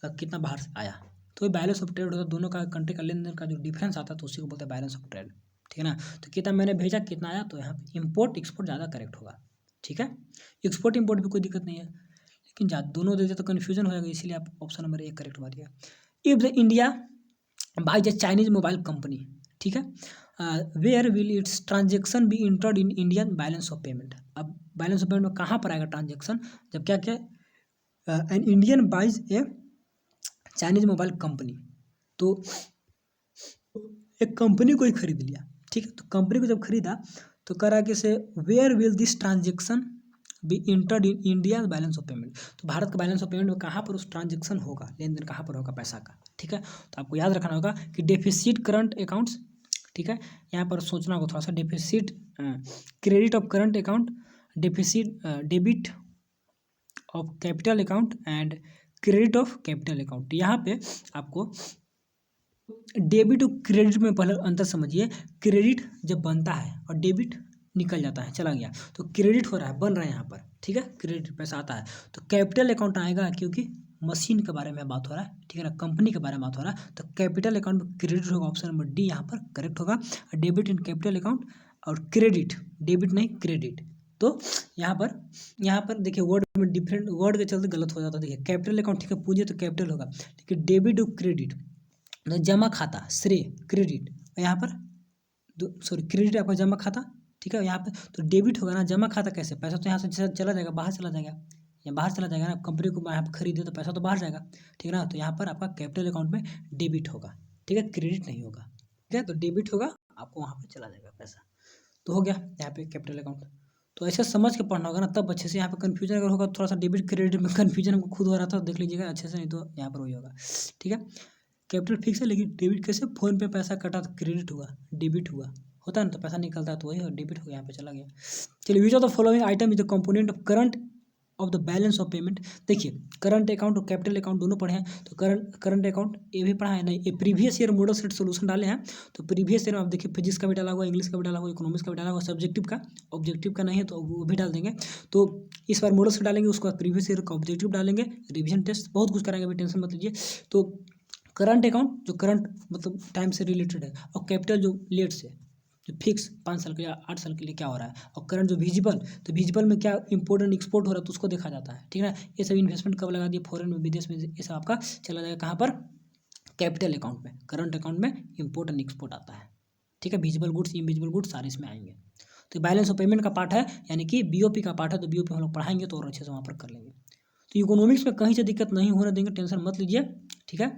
और कितना बाहर से आया, तो बैलेंस ऑफ ट्रेड होता है, दोनों का कंट्री का लेन देन का जो डिफरेंस आता है, तो उसी को बोलते हैं बैलेंस ऑफ ट्रेड। ठीक है ना, तो कितना मैंने भेजा कितना आया, तो यहाँ पे इम्पोर्ट एक्सपोर्ट ज़्यादा करेक्ट होगा। ठीक है, एक्सपोर्ट इम्पोर्ट भी कोई दिक्कत नहीं है, लेकिन दोनों देते तो कन्फ्यूजन हो जाएगा, इसीलिए आप ऑप्शन नंबर 1 करेक्ट मारिए। If the India by the Chinese mobile company, ठीक है, where will its transaction be entered in Indian balance of payment. अब बैलेंस ऑफ पेमेंट में कहाँ पर आएगा ट्रांजेक्शन, जब क्या क्या an Indian buys a Chinese mobile company, तो एक कंपनी को ही खरीद लिया। ठीक है, तो कंपनी को जब खरीदा तो करा कि से where will this transaction be entered in India balance of payment, तो भारत का बैलेंस ऑफ पेमेंट में कहाँ पर उस ट्रांजेक्शन होगा, लेन देन कहाँ पर होगा पैसा का। ठीक है, तो आपको याद रखना होगा कि डेफिसिट करंट अकाउंट्स, ठीक है, यहाँ पर सोचना होगा थोड़ा सा, deficit credit of current account, deficit debit of capital account and credit of capital account. यहाँ पे आपको डेबिट और क्रेडिट में पहले अंतर समझिए, क्रेडिट जब बनता है और डेबिट निकल जाता है, चला गया, तो क्रेडिट हो रहा है, बन रहा है यहाँ पर। ठीक है, क्रेडिट पैसा आता है, तो कैपिटल अकाउंट आएगा, क्योंकि मशीन के बारे में बात हो रहा है। ठीक है ना, कंपनी के बारे में बात हो रहा है, तो कैपिटल अकाउंट में क्रेडिट होगा, ऑप्शन नंबर डी यहाँ पर करेक्ट होगा। डेबिट इन कैपिटल अकाउंट और क्रेडिट, डेबिट नहीं क्रेडिट, तो यहाँ पर देखिए वर्ड में डिफरेंट वर्ड के चलते गलत हो जाता है। देखिए कैपिटल अकाउंट, ठीक है, पूंजी तो कैपिटल होगा, लेकिन डेबिट और क्रेडिट, जमा खाता श्रेय क्रेडिट, यहाँ पर सॉरी क्रेडिट आपका जमा खाता। ठीक है, यहाँ पे तो डेबिट होगा ना, जमा खाता कैसे, पैसा तो यहाँ से चला जाएगा, बाहर चला जाएगा, या बाहर चला जाएगा ना, कंपनी को यहाँ पर खरीदे तो पैसा तो बाहर जाएगा। ठीक है ना, तो यहाँ पर आपका कैपिटल अकाउंट में डेबिट होगा। ठीक है, क्रेडिट नहीं होगा। ठीक है, तो डेबिट होगा, आपको वहाँ पर चला जाएगा पैसा, तो हो गया यहाँ पे कैपिटल अकाउंट। तो ऐसे समझ के पढ़ना होगा ना, तब अच्छे से। यहाँ पे कन्फ्यूजन अगर होगा थोड़ा सा डेबिट क्रेडिट में, कन्फ्यूजन हमको खुद हो रहा था, देख लीजिएगा अच्छे से, नहीं तो यहाँ पर वही होगा। ठीक है, कैपिटल फिक्स है, लेकिन डेबिट कैसे, फोन पे पैसा कटा तो क्रेडिट हुआ, डेबिट हुआ, होता है ना, तो पैसा निकलता है तो वही डेबिट हो गया, यहाँ पे चला गया। चलिए, विच of the following item is the component of current of the balance of payment. देखिए करंट अकाउंट और कैपिटल अकाउंट दोनों पढ़े हैं, तो करंट अकाउंट ये भी पढ़ा है नहीं, ये previous year model set solution डाले हैं, तो प्रीवियस ईयर में आप देखिए फिजिक्स का भी डाला हुआ, इंग्लिश का भी डाला हुआ, इकोनॉमिक्स का भी डाला हुआ, सब्जेक्टिव का, ऑब्जेक्टिव का नहीं है तो वो भी डाल देंगे। तो इस बार मॉडल सेट डालेंगे, उसके बाद प्रीवियस ईयर का ऑब्जेक्टिव डालेंगे, रिविजन टेस्ट बहुत कुछ कराएंगे, अभी टेंशन मत लीजिए। तो करंट अकाउंट जो करंट मतलब टाइम से रिलेटेड है, और कैपिटल जो लेट से, जो फिक्स 5 साल के या 8 साल के लिए क्या हो रहा है, और करंट जो विजिबल, तो विजिबल में क्या इंपोर्ट एंड एक्सपोर्ट हो रहा है, तो उसको देखा जाता है। ठीक है ना, ये सब इन्वेस्टमेंट कब लगा दिए, फॉरेन में, विदेश में, ये सब आपका चला जाएगा कहाँ पर, कैपिटल अकाउंट में। करंट अकाउंट में इंपोर्ट एंड एक्सपोर्ट आता है। ठीक है, विजिबल गुड्स इनविजिबल गुड्स सारे इसमें आएंगे। तो बैलेंस ऑफ पेमेंट का पार्ट है, यानी कि बीओपी का पार्ट है, तो बीओपी हम लोग पढ़ाएंगे तो और अच्छे से वहाँ पर कर लेंगे। तो इकोनॉमिक्स में कहीं से दिक्कत नहीं होने देंगे, टेंशन मत लीजिए। ठीक है,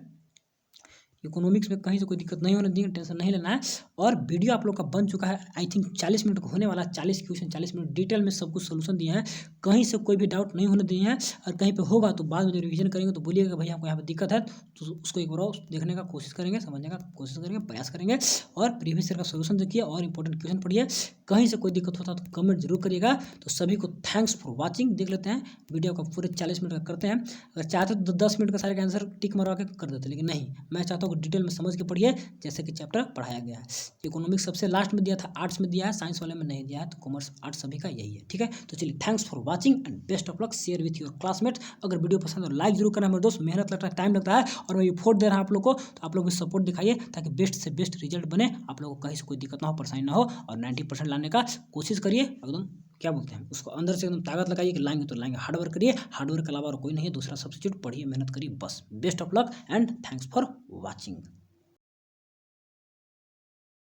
इकोनॉमिक्स में कहीं से कोई दिक्कत नहीं होने दी, टेंशन नहीं लेना है। और वीडियो आप लोग का बन चुका है, आई थिंक 40 मिनट का होने वाला, 40 क्वेश्चन 40 मिनट डिटेल में सब कुछ सोल्यूशन दिए हैं, कहीं से कोई भी डाउट नहीं होने दिए हैं। और कहीं पे होगा तो बाद में जब रिवीजन करेंगे तो बोलिएगा भैया हमको यहाँ पे दिक्कत है, तो उसको एक बार देखने का कोशिश करेंगे, समझने का कोशिश करेंगे, प्रयास करेंगे। और प्रीवियस ईयर का सोल्यूशन देखिए और इंपॉर्टेंट क्वेश्चन पढ़िए। कहीं से कोई दिक्कत होता तो कमेंट जरूर करिएगा। तो सभी को थैंक्स फॉर वॉचिंग। देख लेते हैं वीडियो का पूरे 40 मिनट का करते हैं। अगर चाहते तो 10 मिनट का सारे का आंसर टिक मरवा के कर देते, लेकिन नहीं, मैं चाहता हूँ कि डिटेल में समझ के पढ़िए जैसे कि चैप्टर पढ़ाया गया है। इकोनॉमिक्स सबसे लास्ट में दिया था, आर्ट्स में दिया है, साइंस वाले में नहीं दिया है, तो कॉमर्स आर्ट्स सभी का यही है। ठीक है, तो चलिए thanks for watching and best of luck. Share with your classmates. अगर वीडियो पसंद हो लाइक जरूर करना मेरे दोस्त, मेहनत लगता है, टाइम लगता है, और मैं एफोर्ट दे रहा हूँ आप लोग को, तो आप लोग भी सपोर्ट दिखाइए ताकि बेस्ट से बेस्ट रिजल्ट बने, आप लोगों को कहीं से कोई दिक्कत ना हो, परेशानी ना हो, और 90% लाने का कोशिश करिए। एकदम क्या बोलते हैं उसको, अंदर से एकदम ताकत लगाइए कि लाएंगे तो लाएंगे। हार्डवर्क करिए, हार्डवर्क के अलावा और कोई नहीं है, दूसरा सब्सिट्यूट पढ़िए, मेहनत करिए, बस। Best of luck and thanks for watching.